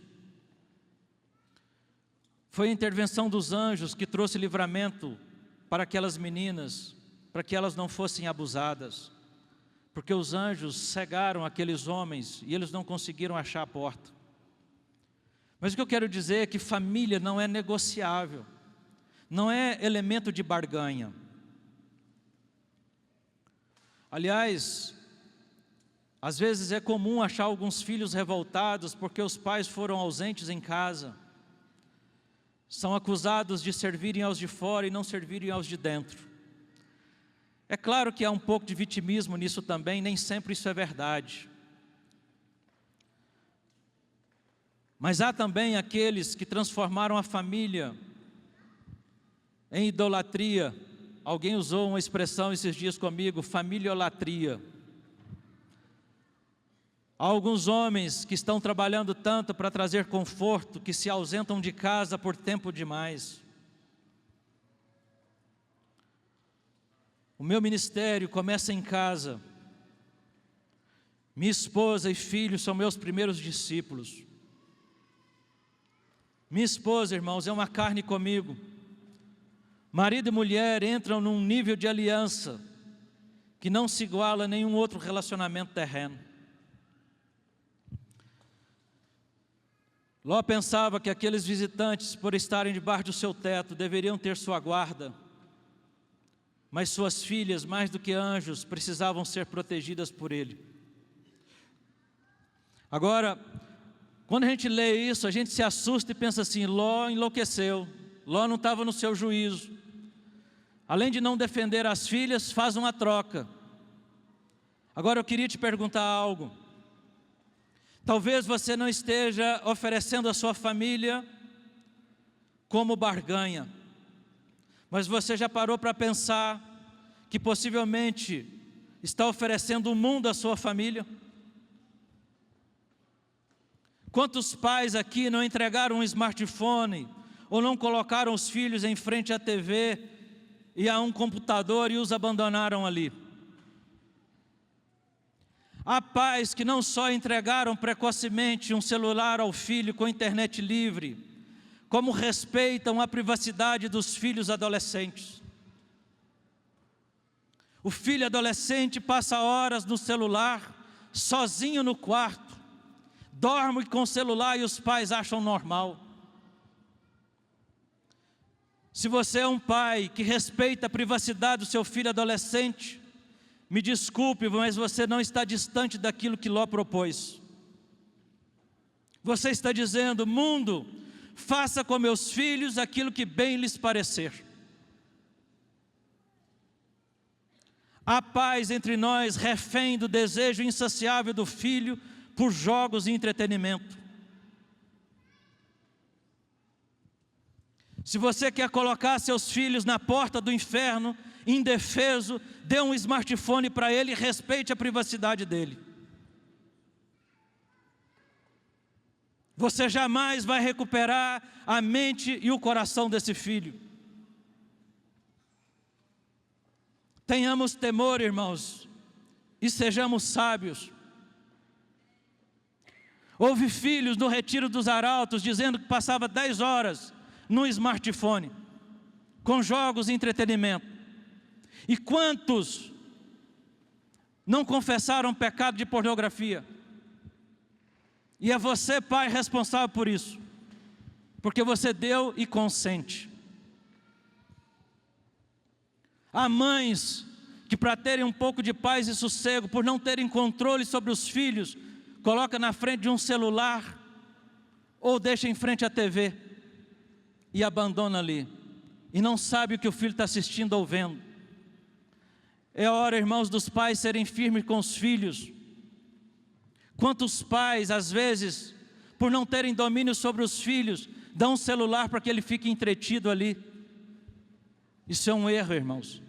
Foi a intervenção dos anjos que trouxe livramento para aquelas meninas, para que elas não fossem abusadas, porque os anjos cegaram aqueles homens e eles não conseguiram achar a porta. Mas o que eu quero dizer é que família não é negociável, não é elemento de barganha. Aliás, às vezes é comum achar alguns filhos revoltados porque os pais foram ausentes em casa. São acusados de servirem aos de fora e não servirem aos de dentro. É claro que há um pouco de vitimismo nisso também, nem sempre isso é verdade. Mas há também aqueles que transformaram a família em idolatria. Alguém usou uma expressão esses dias comigo, familiolatria. Há alguns homens que estão trabalhando tanto para trazer conforto, que se ausentam de casa por tempo demais. O meu ministério começa em casa. Minha esposa e filhos são meus primeiros discípulos. Minha esposa, irmãos, é uma carne comigo. Marido e mulher entram num nível de aliança que não se iguala a nenhum outro relacionamento terreno. Ló pensava que aqueles visitantes, por estarem debaixo do seu teto, deveriam ter sua guarda, mas suas filhas, mais do que anjos, precisavam ser protegidas por ele. Agora, quando a gente lê isso, a gente se assusta e pensa assim: Ló enlouqueceu, Ló não estava no seu juízo. Além de não defender as filhas, faz uma troca. Agora eu queria te perguntar algo. Talvez você não esteja oferecendo a sua família como barganha, mas você já parou para pensar que possivelmente está oferecendo o mundo à sua família? Quantos pais aqui não entregaram um smartphone ou não colocaram os filhos em frente à TV e a um computador e os abandonaram ali. Há pais que não só entregaram precocemente um celular ao filho com internet livre, como respeitam a privacidade dos filhos adolescentes. O filho adolescente passa horas no celular, sozinho no quarto, dorme com o celular e os pais acham normal. Se você é um pai que respeita a privacidade do seu filho adolescente, me desculpe, mas você não está distante daquilo que Ló propôs. Você está dizendo: mundo, faça com meus filhos aquilo que bem lhes parecer. Há pais entre nós refém do desejo insaciável do filho por jogos e entretenimento. Se você quer colocar seus filhos na porta do inferno, indefeso, dê um smartphone para ele e respeite a privacidade dele. Você jamais vai recuperar a mente e o coração desse filho. Tenhamos temor, irmãos, e sejamos sábios. Houve filhos no retiro dos arautos dizendo que passava 10 horas no smartphone, com jogos e entretenimento. E quantos não confessaram pecado de pornografia? E é você, pai, responsável por isso, porque você deu e consente. Há mães que, para terem um pouco de paz e sossego, por não terem controle sobre os filhos, coloca na frente de um celular ou deixa em frente à TV e abandona ali, e não sabe o que o filho está assistindo ou vendo. É hora, irmãos, dos pais serem firmes com os filhos. Quantos pais, às vezes, por não terem domínio sobre os filhos, dão um celular para que ele fique entretido ali? Isso é um erro, irmãos.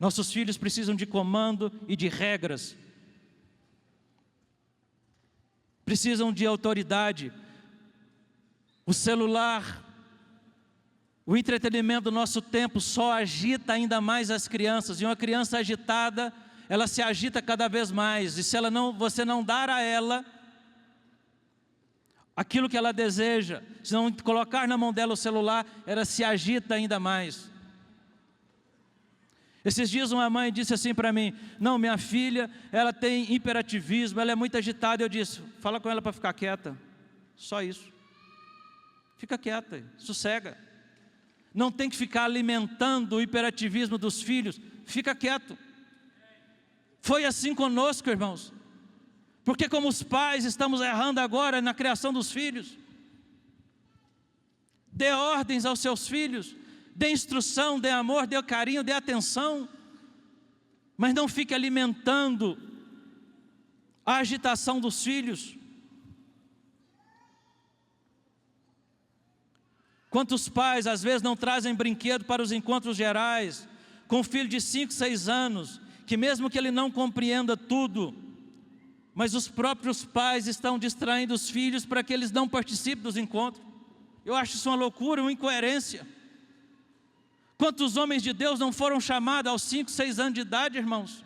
Nossos filhos precisam de comando e de regras. Precisam de autoridade. O celular, o entretenimento do nosso tempo só agita ainda mais as crianças. E uma criança agitada, ela se agita cada vez mais. E se você não dar a ela aquilo que ela deseja, se não colocar na mão dela o celular, ela se agita ainda mais. Esses dias uma mãe disse assim para mim: não, minha filha, ela tem hiperativismo, ela é muito agitada. Eu disse: fala com ela para ficar quieta, só isso. Fica quieta, sossega. Não tem que ficar alimentando o hiperativismo dos filhos, fica quieto. Foi assim conosco, irmãos, porque como os pais estamos errando agora na criação dos filhos. Dê ordens aos seus filhos, dê instrução, dê amor, dê carinho, dê atenção, mas não fique alimentando a agitação dos filhos. Quantos pais às vezes não trazem brinquedo para os encontros gerais, com um filho de 5, 6 anos, que mesmo que ele não compreenda tudo, mas os próprios pais estão distraindo os filhos para que eles não participem dos encontros. Eu acho isso uma loucura, uma incoerência. Quantos homens de Deus não foram chamados aos 5, 6 anos de idade, irmãos?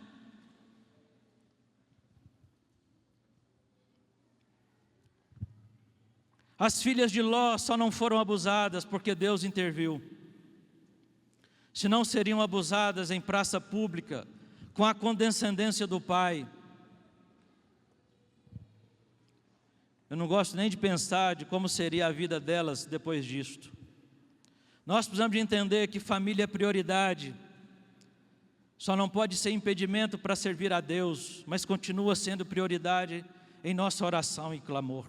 As filhas de Ló só não foram abusadas porque Deus interviu. Senão seriam abusadas em praça pública, com a condescendência do pai. Eu não gosto nem de pensar de como seria a vida delas depois disto. Nós precisamos de entender que família é prioridade. Só não pode ser impedimento para servir a Deus, mas continua sendo prioridade em nossa oração e clamor.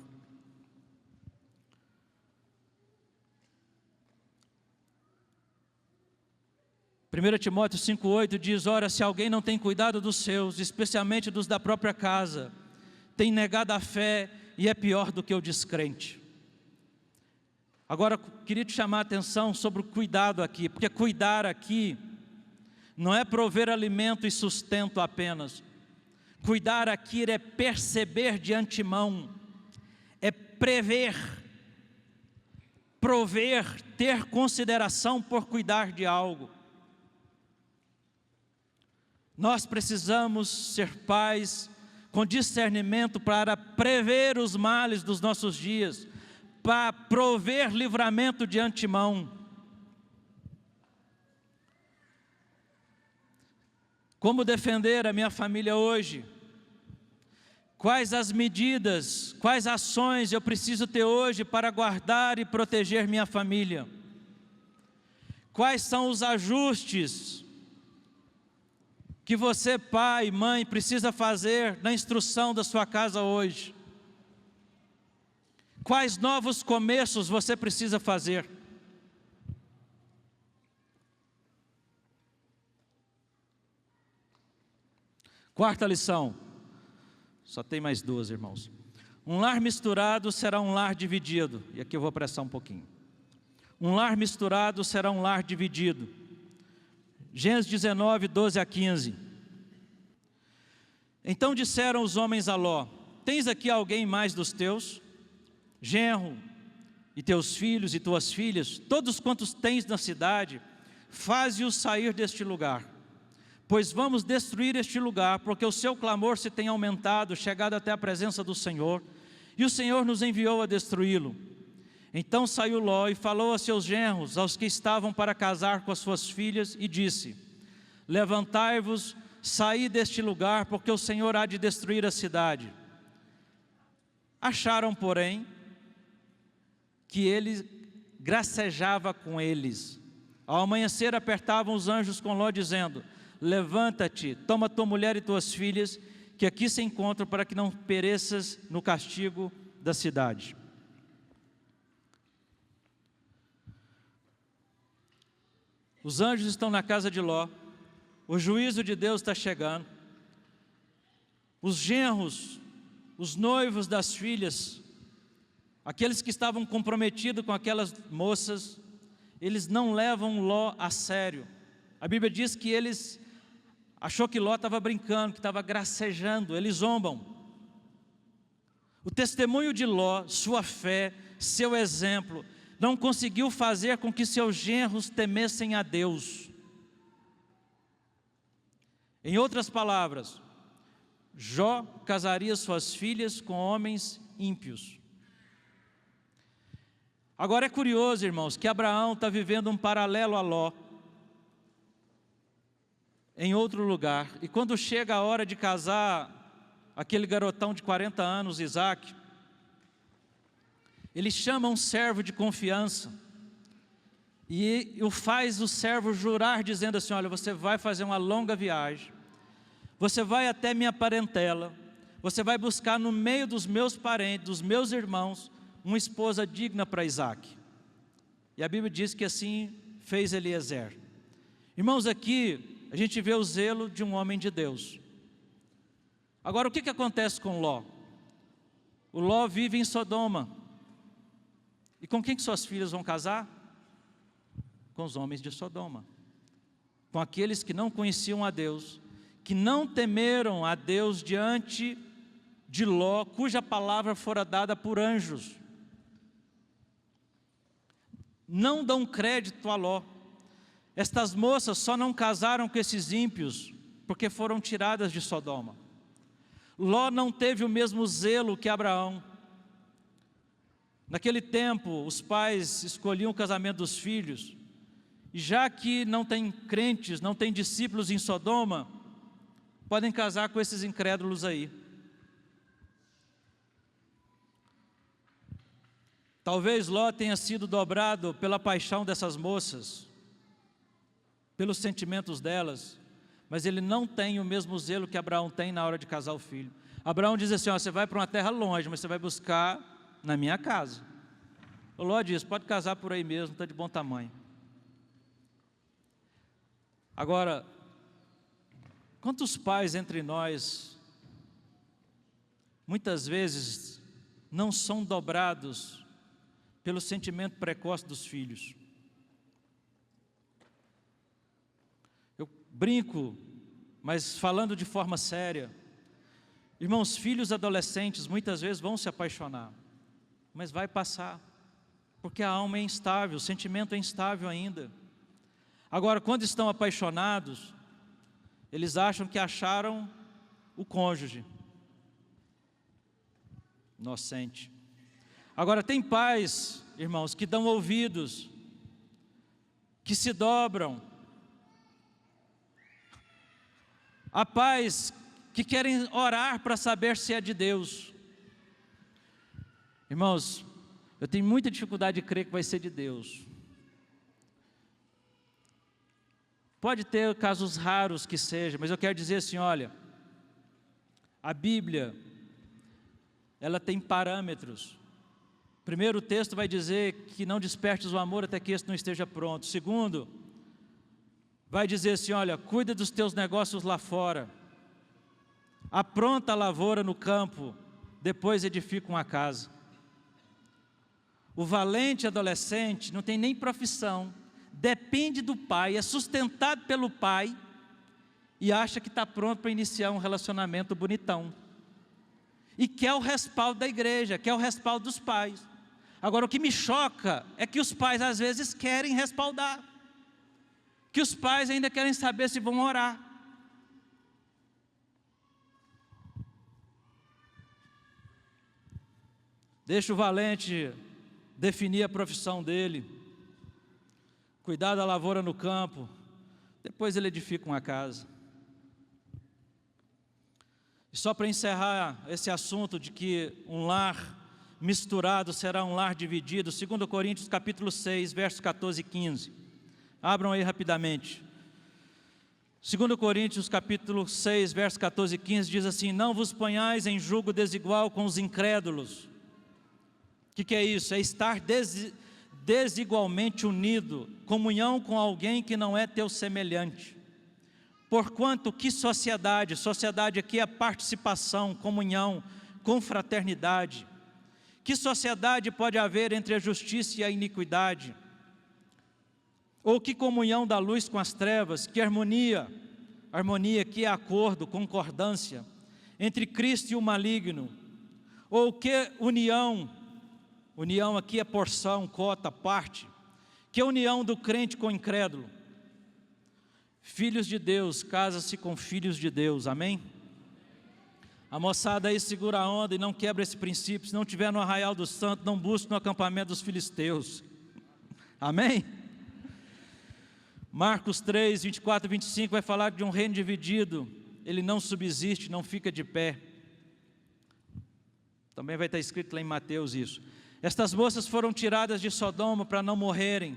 Primeiro Timóteo 5,8 diz: ora, se alguém não tem cuidado dos seus, especialmente dos da própria casa, tem negado a fé e é pior do que o descrente. Agora, queria te chamar a atenção sobre o cuidado aqui, porque cuidar aqui não é prover alimento e sustento apenas. Cuidar aqui é perceber de antemão, é prever prover, ter consideração por cuidar de algo. Nós precisamos ser pais com discernimento para prever os males dos nossos dias, para prover livramento de antemão. Como defender a minha família hoje? Quais as medidas, quais ações eu preciso ter hoje para guardar e proteger minha família? Quais são os ajustes que você, pai, mãe, precisa fazer na instrução da sua casa hoje? Quais novos começos você precisa fazer? Quarta lição, só tem mais duas, irmãos. Um lar misturado será um lar dividido, e aqui eu vou apressar um pouquinho. Um lar misturado será um lar dividido. Gênesis 19, 12 a 15. Então disseram os homens a Ló: tens aqui alguém mais dos teus? Genro, e teus filhos e tuas filhas, todos quantos tens na cidade, faze-os sair deste lugar. Pois vamos destruir este lugar, porque o seu clamor se tem aumentado, chegado até a presença do Senhor, e o Senhor nos enviou a destruí-lo. Então saiu Ló e falou a seus genros, aos que estavam para casar com as suas filhas, e disse: levantai-vos, saí deste lugar, porque o Senhor há de destruir a cidade. Acharam, porém, que ele gracejava com eles. Ao amanhecer apertavam os anjos com Ló, dizendo: levanta-te, toma tua mulher e tuas filhas, que aqui se encontram, para que não pereças no castigo da cidade. Os anjos estão na casa de Ló, o juízo de Deus está chegando, os genros, os noivos das filhas, aqueles que estavam comprometidos com aquelas moças, eles não levam Ló a sério. A Bíblia diz que eles achou que Ló estava brincando, que estava gracejando, eles zombam. O testemunho de Ló, sua fé, seu exemplo, não conseguiu fazer com que seus genros temessem a Deus. Em outras palavras, Jó casaria suas filhas com homens ímpios. Agora é curioso, irmãos, que Abraão está vivendo um paralelo a Ló, em outro lugar, e quando chega a hora de casar aquele garotão de 40 anos, Isaac, ele chama um servo de confiança e faz o servo jurar, dizendo assim: olha, você vai fazer uma longa viagem, você vai até minha parentela, você vai buscar no meio dos meus parentes, dos meus irmãos, uma esposa digna para Isaac. E a Bíblia diz que assim fez Eliezer. Irmãos, aqui a gente vê o zelo de um homem de Deus. Agora, o que acontece com Ló? O Ló vive em Sodoma. E com quem que suas filhas vão casar? Com os homens de Sodoma. Com aqueles que não conheciam a Deus, que não temeram a Deus diante de Ló, cuja palavra fora dada por anjos. Não dão crédito a Ló. Estas moças só não casaram com esses ímpios porque foram tiradas de Sodoma. Ló não teve o mesmo zelo que Abraão. Naquele tempo, os pais escolhiam o casamento dos filhos, e já que não tem crentes, não tem discípulos em Sodoma, podem casar com esses incrédulos aí. Talvez Ló tenha sido dobrado pela paixão dessas moças, pelos sentimentos delas, mas ele não tem o mesmo zelo que Abraão tem na hora de casar o filho. Abraão diz assim: ó, você vai para uma terra longe, mas você vai buscar na minha casa. O Ló diz: pode casar por aí mesmo, está de bom tamanho. Agora, quantos pais entre nós, muitas vezes, não são dobrados pelo sentimento precoce dos filhos? Eu brinco, mas falando de forma séria, irmãos, filhos adolescentes muitas vezes vão se apaixonar, mas vai passar, porque a alma é instável, o sentimento é instável ainda. Agora, quando estão apaixonados, eles acham que acharam o cônjuge inocente. Agora, tem pais, irmãos, que dão ouvidos, que se dobram. Há pais que querem orar para saber se é de Deus. Irmãos, eu tenho muita dificuldade de crer que vai ser de Deus. Pode ter casos raros que seja, mas eu quero dizer assim, olha, a Bíblia, ela tem parâmetros. Primeiro, o texto vai dizer que não despertes o amor até que este não esteja pronto. Segundo, vai dizer assim, olha, cuida dos teus negócios lá fora, apronta a lavoura no campo, depois edifica uma casa. O valente adolescente não tem nem profissão, depende do pai, é sustentado pelo pai e acha que está pronto para iniciar um relacionamento bonitão. E quer o respaldo da igreja, quer o respaldo dos pais. Agora, o que me choca é que os pais às vezes querem respaldar, que os pais ainda querem saber se vão orar. Deixa o valente definir a profissão dele, cuidar da lavoura no campo, depois ele edifica uma casa. E só para encerrar esse assunto de que um lar misturado será um lar dividido, 2 Coríntios capítulo 6, versos 14 e 15. Abram aí rapidamente. 2 Coríntios capítulo 6, versos 14 e 15 diz assim: não vos ponhais em jugo desigual com os incrédulos. O que é isso? É estar desigualmente unido, comunhão com alguém que não é teu semelhante. Porquanto que sociedade? Sociedade aqui é participação, comunhão, confraternidade. Que sociedade pode haver entre a justiça e a iniquidade? Ou que comunhão da luz com as trevas? Que harmonia? Harmonia aqui é acordo, concordância entre Cristo e o maligno. Ou que união? União aqui é porção, cota, parte. Que união do crente com o incrédulo? Filhos de Deus, casa-se com filhos de Deus, amém? A moçada aí segura a onda e não quebra esse princípio. Se não tiver no arraial dos santos, não busque no acampamento dos filisteus, amém? Marcos 3, 24 e 25 vai falar de um reino dividido, ele não subsiste, não fica de pé. Também vai estar escrito lá em Mateus isso. Estas moças foram tiradas de Sodoma para não morrerem,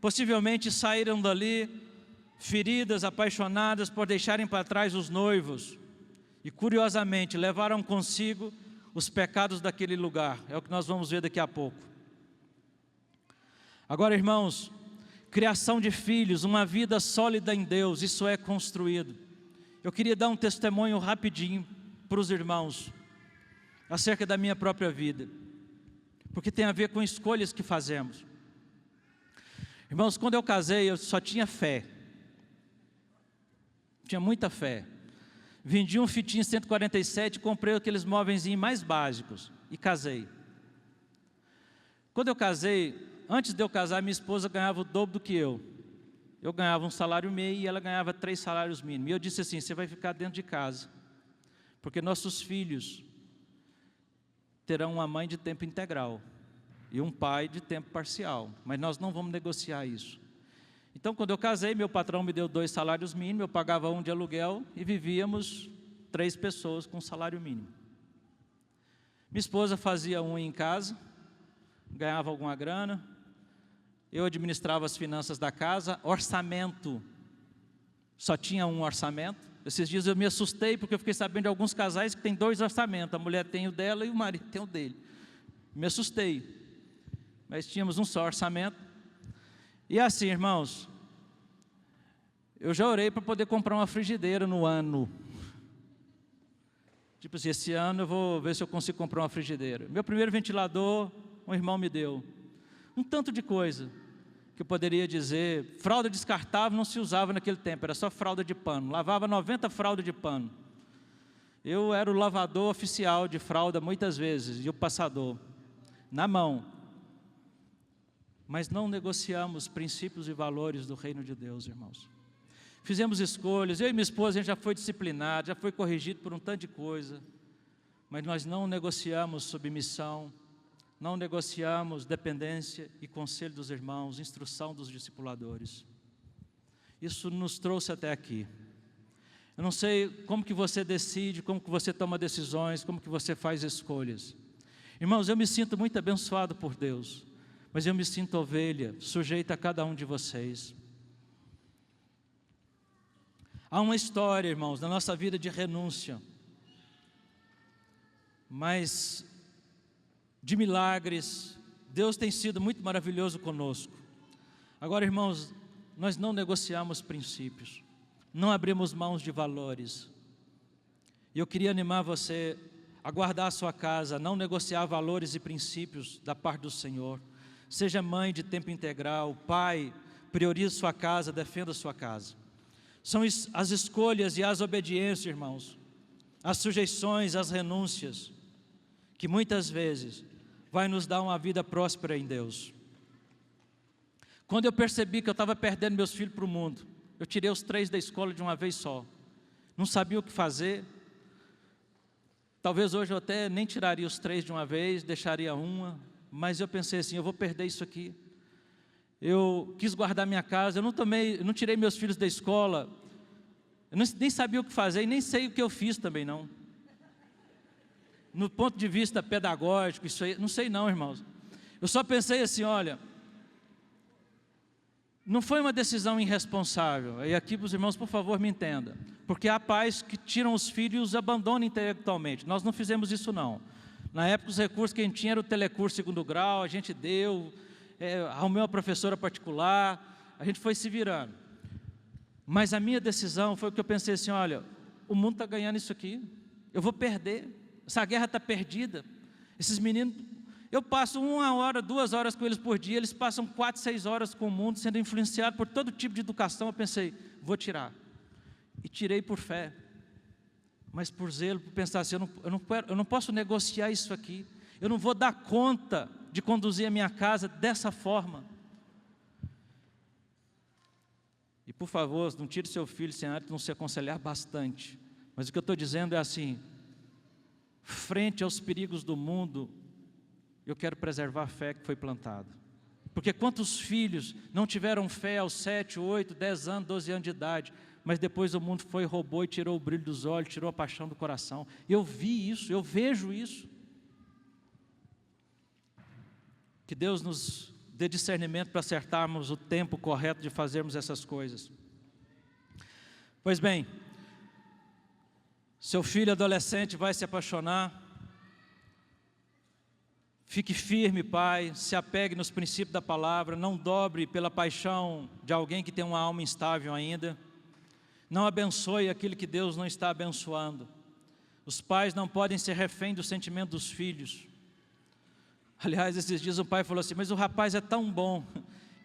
possivelmente saíram dali feridas, apaixonadas por deixarem para trás os noivos, e curiosamente levaram consigo os pecados daquele lugar. É o que nós vamos ver daqui a pouco. Agora, irmãos, criação de filhos, uma vida sólida em Deus, isso é construído. Eu queria dar um testemunho rapidinho para os irmãos acerca da minha própria vida, porque tem a ver com escolhas que fazemos. Irmãos, quando eu casei, eu só tinha fé, tinha muita fé. Vendi um Fitinho 147, comprei aqueles móveis mais básicos e casei. Quando eu casei, antes de eu casar, minha esposa ganhava o dobro do que eu. Eu ganhava um salário meio e ela ganhava 3 salários mínimos. E eu disse assim: você vai ficar dentro de casa, porque nossos filhos terão uma mãe de tempo integral e um pai de tempo parcial, mas nós não vamos negociar isso. Então, quando eu casei, meu patrão me deu 2 salários mínimos, eu pagava 1 de aluguel e vivíamos 3 pessoas com salário mínimo. Minha esposa fazia unha em casa, ganhava alguma grana, eu administrava as finanças da casa, orçamento, só tinha um orçamento. Esses dias eu me assustei porque eu fiquei sabendo de alguns casais que tem 2 orçamentos, a mulher tem o dela e o marido tem o dele. Me assustei, mas tínhamos um só orçamento. E assim, irmãos, eu já orei para poder comprar uma frigideira no ano. Tipo assim, esse ano eu vou ver se eu consigo comprar uma frigideira. Meu primeiro ventilador, um irmão me deu. Um tanto de coisa que eu poderia dizer. Fralda descartável não se usava naquele tempo, era só fralda de pano. Lavava 90 fraldas de pano. Eu era o lavador oficial de fralda muitas vezes, e o passador, na mão. mas não negociamos princípios e valores do reino de Deus, irmãos. Fizemos escolhas, eu e minha esposa, a gente já foi disciplinado, já foi corrigido por um tanto de coisa, mas nós não negociamos submissão, não negociamos dependência e conselho dos irmãos, instrução dos discipuladores. Isso nos trouxe até aqui. Eu não sei como que você decide, como que você toma decisões, como que você faz escolhas. Irmãos, eu me sinto muito abençoado por Deus, mas eu me sinto ovelha, sujeita a cada um de vocês. Há uma história, irmãos, na nossa vida de renúncia, mas de milagres. Deus tem sido muito maravilhoso conosco. Agora, irmãos, nós não negociamos princípios, não abrimos mãos de valores. E eu queria animar você a guardar a sua casa, não negociar valores e princípios da parte do Senhor. Seja mãe de tempo integral, pai, priorize sua casa, defenda sua casa. São as escolhas e as obediências, irmãos, as sujeições, as renúncias, que muitas vezes vai nos dar uma vida próspera em Deus. Quando eu percebi que eu estava perdendo meus filhos para o mundo, eu tirei os 3 da escola de uma vez só. Não sabia o que fazer. Talvez hoje eu até nem tiraria os 3 de uma vez, deixaria uma, mas eu pensei assim, eu vou perder isso aqui. Eu quis guardar minha casa, eu não tirei meus filhos da escola, eu nem sabia o que fazer e nem sei o que eu fiz também não. No ponto de vista pedagógico, isso aí, não sei não, irmãos. Eu só pensei assim, olha, não foi uma decisão irresponsável, e aqui os irmãos, por favor, me entendam, porque há pais que tiram os filhos e os abandonam intelectualmente. Nós não fizemos isso não. Na época os recursos que a gente tinha era o telecurso 2º grau, a gente deu, arrumei uma professora particular, a gente foi se virando. Mas a minha decisão foi que eu pensei assim, olha, o mundo está ganhando isso aqui, eu vou perder, essa guerra está perdida. Esses meninos, eu passo 1 hora, 2 horas com eles por dia, eles passam 4, 6 horas com o mundo, sendo influenciados por todo tipo de educação. Eu pensei, vou tirar. E tirei por fé, mas por zelo, por pensar assim, eu não posso negociar isso aqui, eu não vou dar conta de conduzir a minha casa dessa forma. E por favor, não tire seu filho sem antes não se aconselhar bastante. Mas o que eu estou dizendo é assim, frente aos perigos do mundo, eu quero preservar a fé que foi plantada. Porque quantos filhos não tiveram fé aos 7, 8, 10 anos, 12 anos de idade, mas depois o mundo foi, roubou e tirou o brilho dos olhos, tirou a paixão do coração. Eu vi isso, eu vejo isso. Que Deus nos dê discernimento para acertarmos o tempo correto de fazermos essas coisas. Pois bem, seu filho adolescente vai se apaixonar, fique firme, pai, se apegue nos princípios da palavra, não dobre pela paixão de alguém que tem uma alma instável ainda, não abençoe aquilo que Deus não está abençoando. Os pais não podem ser refém do sentimento dos filhos. Aliás, esses dias um pai falou assim, mas o rapaz é tão bom,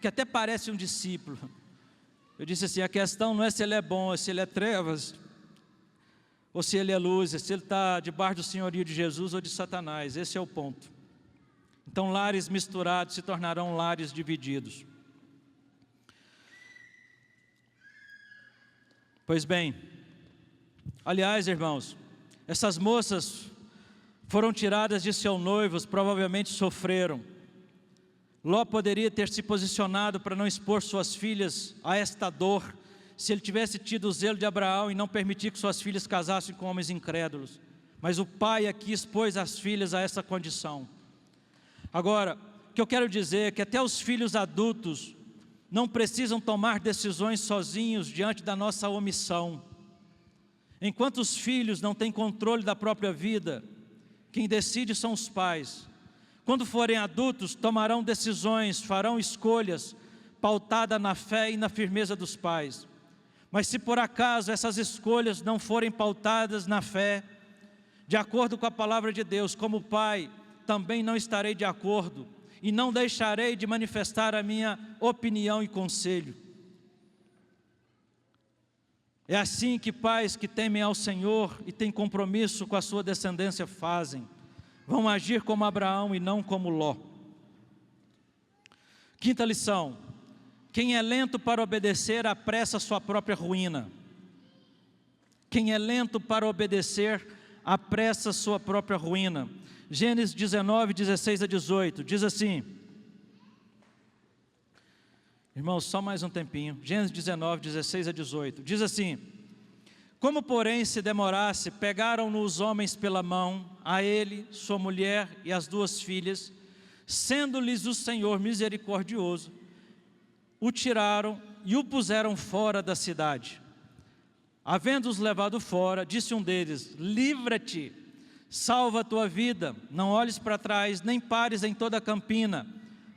que até parece um discípulo. Eu disse assim, a questão não é se ele é bom, é se ele é trevas, ou se ele é luz, é se ele está debaixo do senhorio de Jesus ou de Satanás, esse é o ponto. Então lares misturados se tornarão lares divididos. Pois bem, aliás, irmãos, essas moças foram tiradas de seus noivos, provavelmente sofreram. Ló poderia ter se posicionado para não expor suas filhas a esta dor, se ele tivesse tido o zelo de Abraão e não permitir que suas filhas casassem com homens incrédulos. Mas o pai aqui expôs as filhas a essa condição. Agora, o que eu quero dizer é que até os filhos adultos não precisam tomar decisões sozinhos diante da nossa omissão. Enquanto os filhos não têm controle da própria vida, quem decide são os pais. Quando forem adultos, tomarão decisões, farão escolhas pautadas na fé e na firmeza dos pais. Mas se por acaso essas escolhas não forem pautadas na fé, de acordo com a palavra de Deus, como pai, também não estarei de acordo e não deixarei de manifestar a minha opinião e conselho. É assim que pais que temem ao Senhor e têm compromisso com a sua descendência fazem. Vão agir como Abraão e não como Ló. Quinta lição: quem é lento para obedecer, apressa a sua própria ruína. Quem é lento para obedecer, apressa a sua própria ruína. Gênesis 19, 16 a 18, diz assim, irmãos, só mais um tempinho, Gênesis 19, 16 a 18, diz assim: como porém se demorasse, pegaram-no os homens pela mão, a ele, sua mulher e as 2 filhas, sendo-lhes o Senhor misericordioso, o tiraram e o puseram fora da cidade. Havendo-os levado fora, disse um deles: livra-te, salva a tua vida, não olhes para trás, nem pares em toda a campina,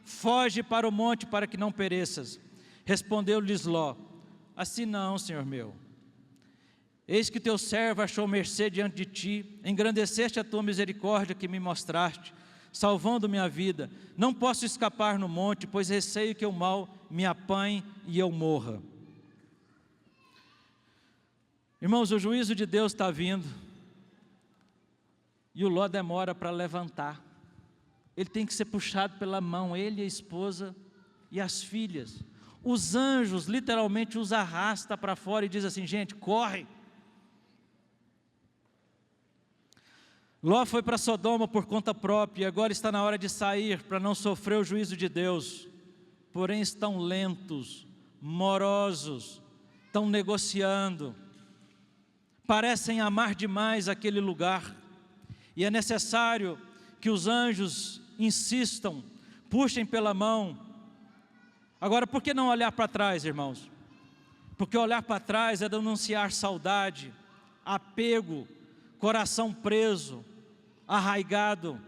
foge para o monte para que não pereças. Respondeu-lhes Ló: assim não, Senhor meu. Eis que teu servo achou mercê diante de ti, engrandeceste a tua misericórdia que me mostraste, salvando minha vida. Não posso escapar no monte, pois receio que o mal me apanhe e eu morra. Irmãos, o juízo de Deus está vindo, e o Ló demora para levantar. Ele tem que ser puxado pela mão, ele, a esposa e as filhas. Os anjos literalmente os arrastam para fora e diz assim: gente, corre. Ló foi para Sodoma por conta própria, e agora está na hora de sair para não sofrer o juízo de Deus. Porém estão lentos, morosos, estão negociando, parecem amar demais aquele lugar, e é necessário que os anjos insistam, puxem pela mão. Agora, por que não olhar para trás, irmãos? Porque olhar para trás é denunciar saudade, apego, coração preso, arraigado.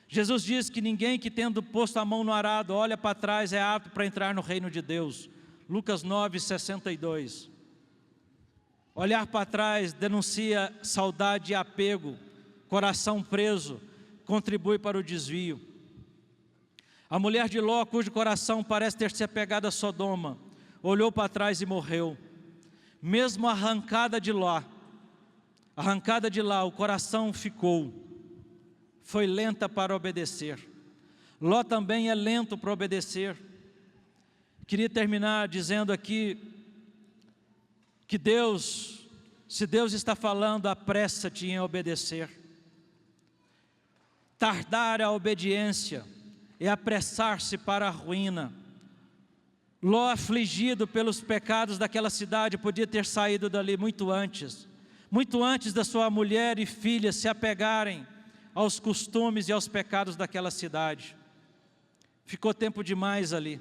Jesus diz que ninguém que tendo posto a mão no arado olha para trás é apto para entrar no reino de Deus. Lucas 9, 62. Olhar para trás denuncia saudade e apego, coração preso, contribui para o desvio. A mulher de Ló, cujo coração parece ter se apegado a Sodoma, olhou para trás e morreu. Mesmo arrancada de lá, o coração ficou, foi lenta para obedecer. Ló também é lento para obedecer. Queria terminar dizendo aqui que Deus, se Deus está falando, apressa-te em obedecer. Tardar a obediência é apressar-se para a ruína. Ló, afligido pelos pecados daquela cidade, podia ter saído dali muito antes da sua mulher e filha se apegarem aos costumes e aos pecados daquela cidade. Ficou tempo demais ali.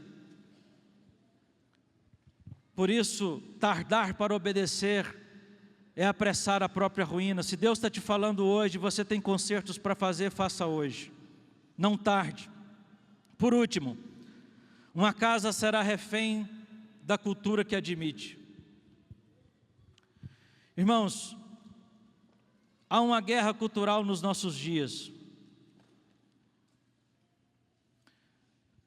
Por isso, tardar para obedecer é apressar a própria ruína. Se Deus está te falando hoje, você tem concertos para fazer, faça hoje. Não tarde. Por último, uma casa será refém da cultura que admite. Irmãos, há uma guerra cultural nos nossos dias.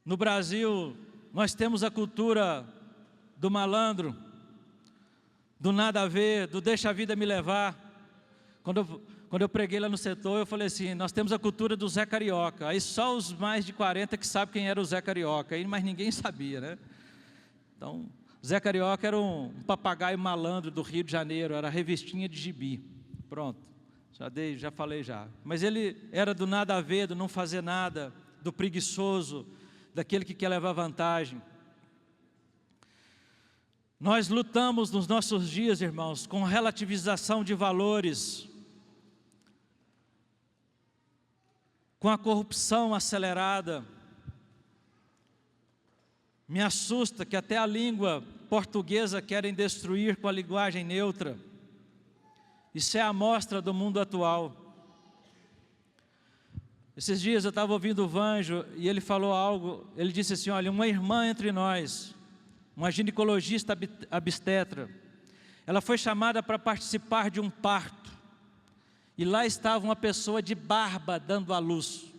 No Brasil, nós temos a cultura do malandro, do nada a ver, do deixa a vida me levar. Quando eu preguei lá no setor, eu falei assim: nós temos a cultura do Zé Carioca. Aí só os mais de 40 que sabem quem era o Zé Carioca, aí, mas ninguém sabia, né? Então, Zé Carioca era um papagaio malandro do Rio de Janeiro, era revistinha de gibi. Pronto, já falei já. Mas ele era do nada a ver, do não fazer nada, do preguiçoso, daquele que quer levar vantagem. Nós lutamos nos nossos dias, irmãos, com relativização de valores, com a corrupção acelerada. Me assusta que até a língua portuguesa querem destruir com a linguagem neutra. Isso é a amostra do mundo atual. Esses dias eu estava ouvindo o Vanjo e ele falou algo, ele disse assim: olha, uma irmã entre nós, uma ginecologista obstetra, ela foi chamada para participar de um parto, e lá estava uma pessoa de barba dando à luz.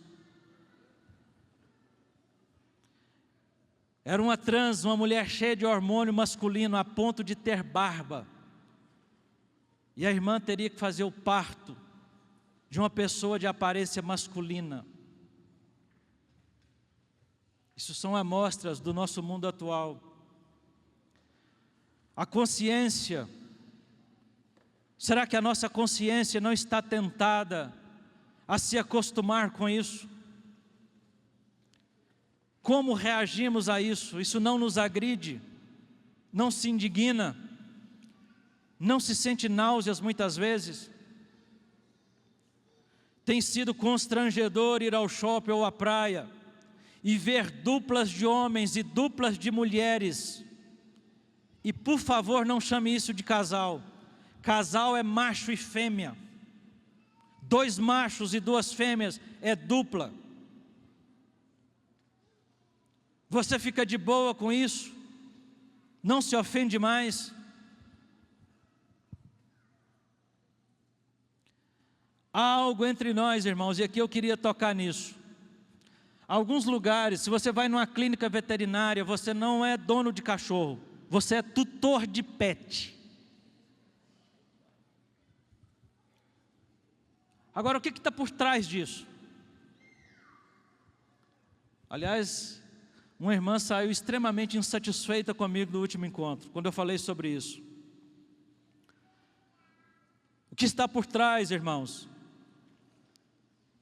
Era uma trans, uma mulher cheia de hormônio masculino, a ponto de ter barba. E a irmã teria que fazer o parto de uma pessoa de aparência masculina. Isso são amostras do nosso mundo atual. A consciência, será que a nossa consciência não está tentada a se acostumar com isso? Como reagimos a isso? Isso não nos agride, não se indigna, não se sente náuseas muitas vezes? Tem sido constrangedor ir ao shopping ou à praia e ver duplas de homens e duplas de mulheres. E por favor, não chame isso de casal. Casal é macho e fêmea. 2 machos e 2 fêmeas é dupla. Você fica de boa com isso? Não se ofende mais? Há algo entre nós, irmãos, e aqui eu queria tocar nisso. Alguns lugares, se você vai numa clínica veterinária, você não é dono de cachorro, você é tutor de pet. Agora, o que está por trás disso? Aliás, uma irmã saiu extremamente insatisfeita comigo no último encontro, quando eu falei sobre isso. O que está por trás, irmãos,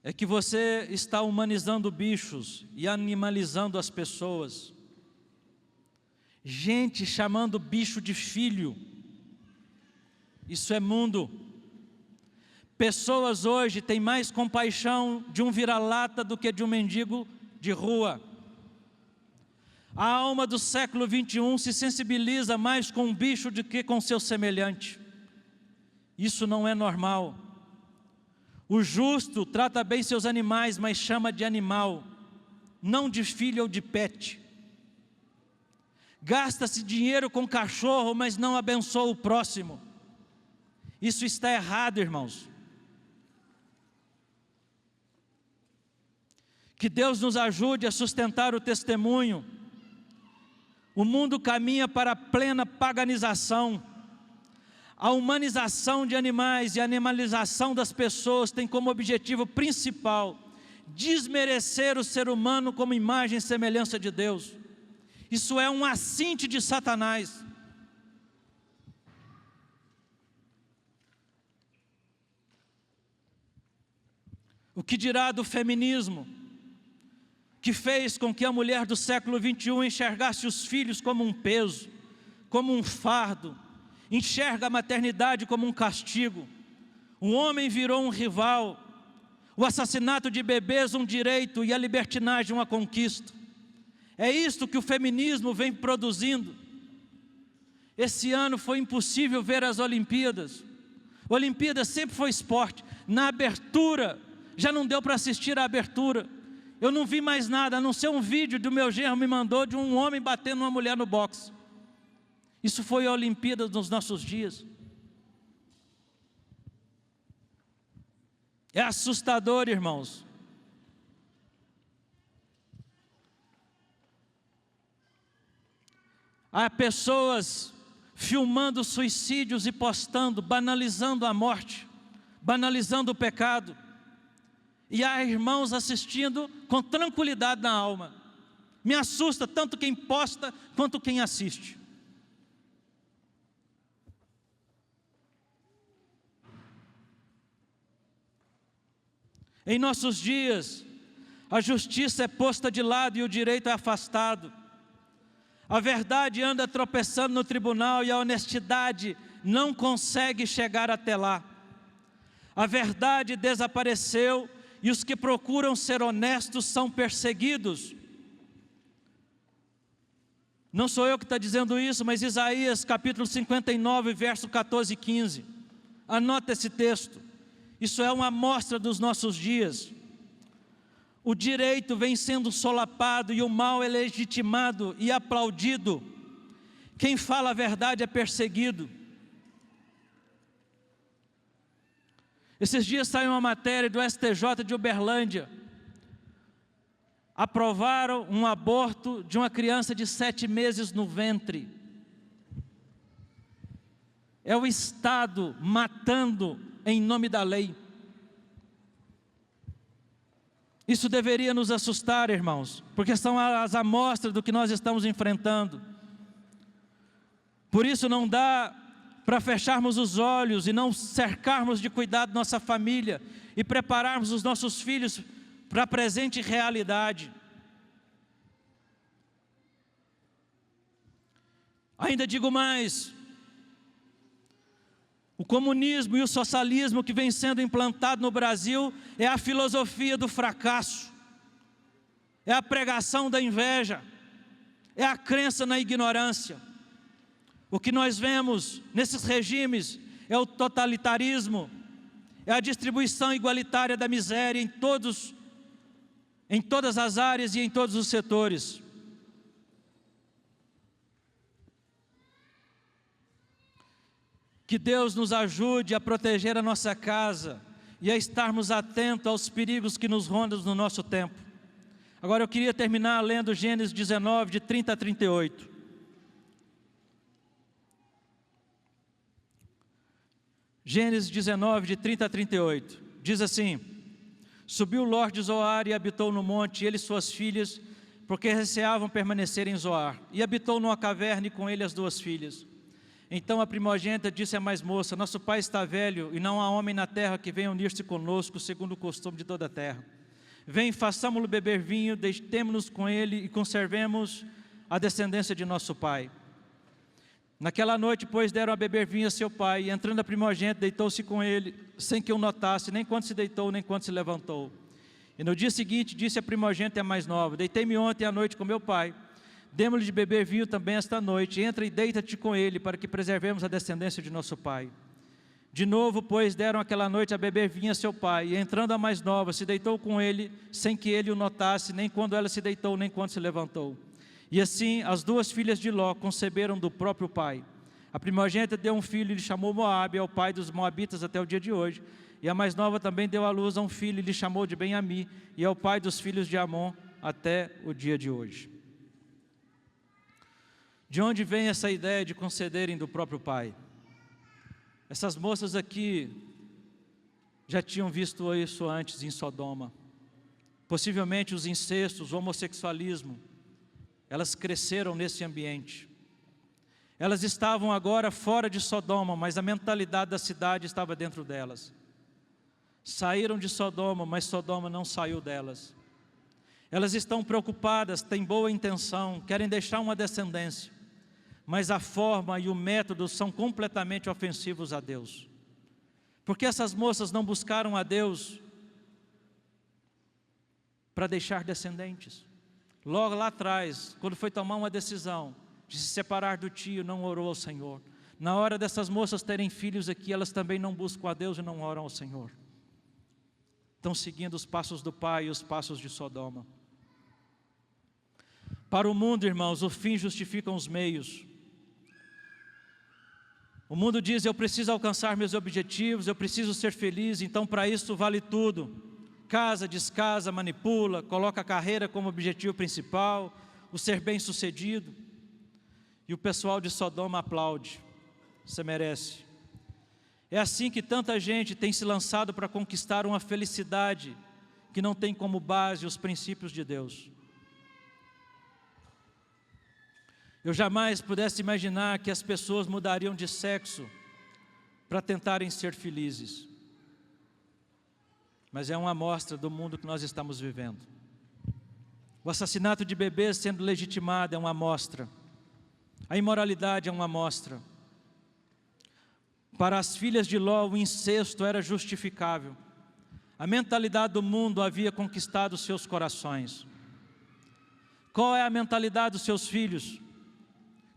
é que você está humanizando bichos e animalizando as pessoas. Gente chamando bicho de filho. Isso é mundo. Pessoas hoje têm mais compaixão de um vira-lata do que de um mendigo de rua. A alma do século 21 se sensibiliza mais com um bicho do que com seu semelhante. Isso não é normal. O justo trata bem seus animais, mas chama de animal, não de filho ou de pet. Gasta-se dinheiro com cachorro, mas não abençoa o próximo. Isso está errado, irmãos. Que Deus nos ajude a sustentar o testemunho. O mundo caminha para a plena paganização. A humanização de animais e a animalização das pessoas tem como objetivo principal desmerecer o ser humano como imagem e semelhança de Deus. Isso é um assinte de Satanás. O que dirá do feminismo, que fez com que a mulher do século 21 enxergasse os filhos como um peso, como um fardo, enxerga a maternidade como um castigo. O homem virou um rival, o assassinato de bebês um direito e a libertinagem uma conquista. É isto que o feminismo vem produzindo. Esse ano foi impossível ver as Olimpíadas. Olimpíada sempre foi esporte. Na abertura, já não deu para assistir a abertura. Eu não vi mais nada, a não ser um vídeo do meu genro me mandou de um homem batendo uma mulher no boxe. Isso foi a Olimpíada nos nossos dias. É assustador, irmãos. Há pessoas filmando suicídios e postando, banalizando a morte, banalizando o pecado. E há irmãos assistindo com tranquilidade na alma. Me assusta tanto quem posta quanto quem assiste. Em nossos dias, a justiça é posta de lado e o direito é afastado. A verdade anda tropeçando no tribunal e a honestidade não consegue chegar até lá. A verdade desapareceu e os que procuram ser honestos são perseguidos. Não sou eu que estou dizendo isso, mas Isaías capítulo 59, verso 14 e 15. Anota esse texto. Isso é uma amostra dos nossos dias. O direito vem sendo solapado e o mal é legitimado e aplaudido. Quem fala a verdade é perseguido. Esses dias saiu uma matéria do STJ de Uberlândia. Aprovaram um aborto de uma criança de 7 meses no ventre. É o Estado matando em nome da lei. Isso deveria nos assustar, irmãos, porque são as amostras do que nós estamos enfrentando. Por isso não dá para fecharmos os olhos e não cercarmos de cuidado nossa família e prepararmos os nossos filhos para a presente realidade. Ainda digo mais, o comunismo e o socialismo que vem sendo implantado no Brasil é a filosofia do fracasso, é a pregação da inveja, é a crença na ignorância. O que nós vemos nesses regimes é o totalitarismo, é a distribuição igualitária da miséria em todas as áreas e em todos os setores. Que Deus nos ajude a proteger a nossa casa e a estarmos atentos aos perigos que nos rondam no nosso tempo. Agora eu queria terminar lendo Gênesis 19, de 30 a 38. Gênesis 19, de 30 a 38, diz assim: Subiu Ló de Zoar e habitou no monte, ele e suas filhas, porque receavam permanecer em Zoar. E habitou numa caverna e com ele as 2 filhas. Então a primogênita disse à mais moça: Nosso pai está velho e não há homem na terra que venha unir-se conosco, segundo o costume de toda a terra. Vem, façamo-lo beber vinho, deitemo-nos com ele e conservemos a descendência de nosso pai. Naquela noite, pois, deram a beber vinho a seu pai, e entrando a primogênita, deitou-se com ele, sem que o notasse, nem quando se deitou, nem quando se levantou. E no dia seguinte, disse a primogênita a mais nova: Deitei-me ontem à noite com meu pai, demos-lhe de beber vinho também esta noite, entra e deita-te com ele, para que preservemos a descendência de nosso pai. De novo, pois, deram aquela noite a beber vinho a seu pai, e entrando a mais nova, se deitou com ele, sem que ele o notasse, nem quando ela se deitou, nem quando se levantou. E assim, as 2 filhas de Ló conceberam do próprio pai. A primogênita deu um filho e lhe chamou Moabe, é o pai dos moabitas até o dia de hoje. E a mais nova também deu à luz a um filho e lhe chamou de Ben-Ami, e é o pai dos filhos de Amon até o dia de hoje. De onde vem essa ideia de concederem do próprio pai? Essas moças aqui já tinham visto isso antes em Sodoma. Possivelmente os incestos, o homossexualismo, elas cresceram nesse ambiente. Elas estavam agora fora de Sodoma, mas a mentalidade da cidade estava dentro delas. Saíram de Sodoma, mas Sodoma não saiu delas. Elas estão preocupadas, têm boa intenção, querem deixar uma descendência, mas a forma e o método são completamente ofensivos a Deus. Porque essas moças não buscaram a Deus para deixar descendentes. Logo lá atrás, quando foi tomar uma decisão de se separar do tio, não orou ao Senhor. Na hora dessas moças terem filhos aqui, elas também não buscam a Deus e não oram ao Senhor. Estão seguindo os passos do pai e os passos de Sodoma. Para o mundo, irmãos, o fim justifica os meios. O mundo diz: eu preciso alcançar meus objetivos, eu preciso ser feliz, então para isso vale tudo. Casa, descasa, manipula, coloca a carreira como objetivo principal, o ser bem-sucedido. E o pessoal de Sodoma aplaude: você merece. É assim que tanta gente tem se lançado para conquistar uma felicidade que não tem como base os princípios de Deus. Eu jamais pudesse imaginar que as pessoas mudariam de sexo para tentarem ser felizes. Mas é uma amostra do mundo que nós estamos vivendo. O assassinato de bebês sendo legitimado é uma amostra. A imoralidade é uma amostra. Para as filhas de Ló, o incesto era justificável. A mentalidade do mundo havia conquistado seus corações. Qual é a mentalidade dos seus filhos?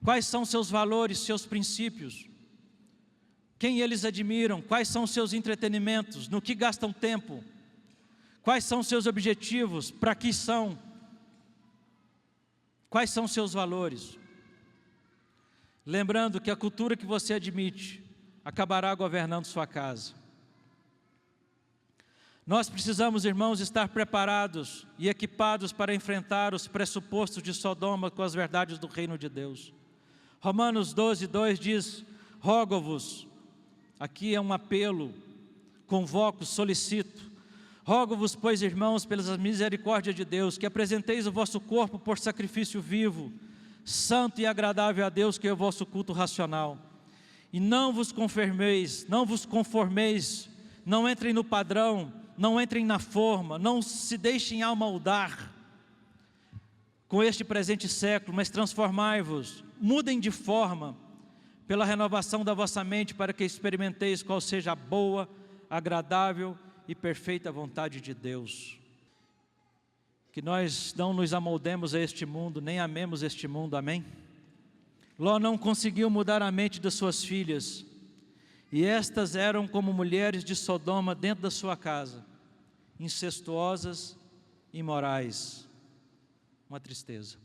Quais são seus valores, seus princípios? Quem eles admiram? Quais são seus entretenimentos? No que gastam tempo? Quais são seus objetivos? Para que são? Quais são seus valores? Lembrando que a cultura que você admite acabará governando sua casa. Nós precisamos, irmãos, estar preparados e equipados para enfrentar os pressupostos de Sodoma com as verdades do reino de Deus. Romanos 12, 2 diz: rogo-vos, aqui é um apelo, convoco, solicito, Rogo-vos, pois, irmãos, pelas misericórdias de Deus, que apresenteis o vosso corpo por sacrifício vivo, santo e agradável a Deus, que é o vosso culto racional. E não vos conformeis, não entrem no padrão, não entrem na forma, não se deixem amoldar com este presente século, mas transformai-vos, mudem de forma, pela renovação da vossa mente, para que experimenteis qual seja a boa, agradável e perfeita vontade de Deus. Que nós não nos amoldemos a este mundo, nem amemos este mundo, amém? Ló não conseguiu mudar a mente das suas filhas, e estas eram como mulheres de Sodoma dentro da sua casa, incestuosas, imorais. Uma tristeza.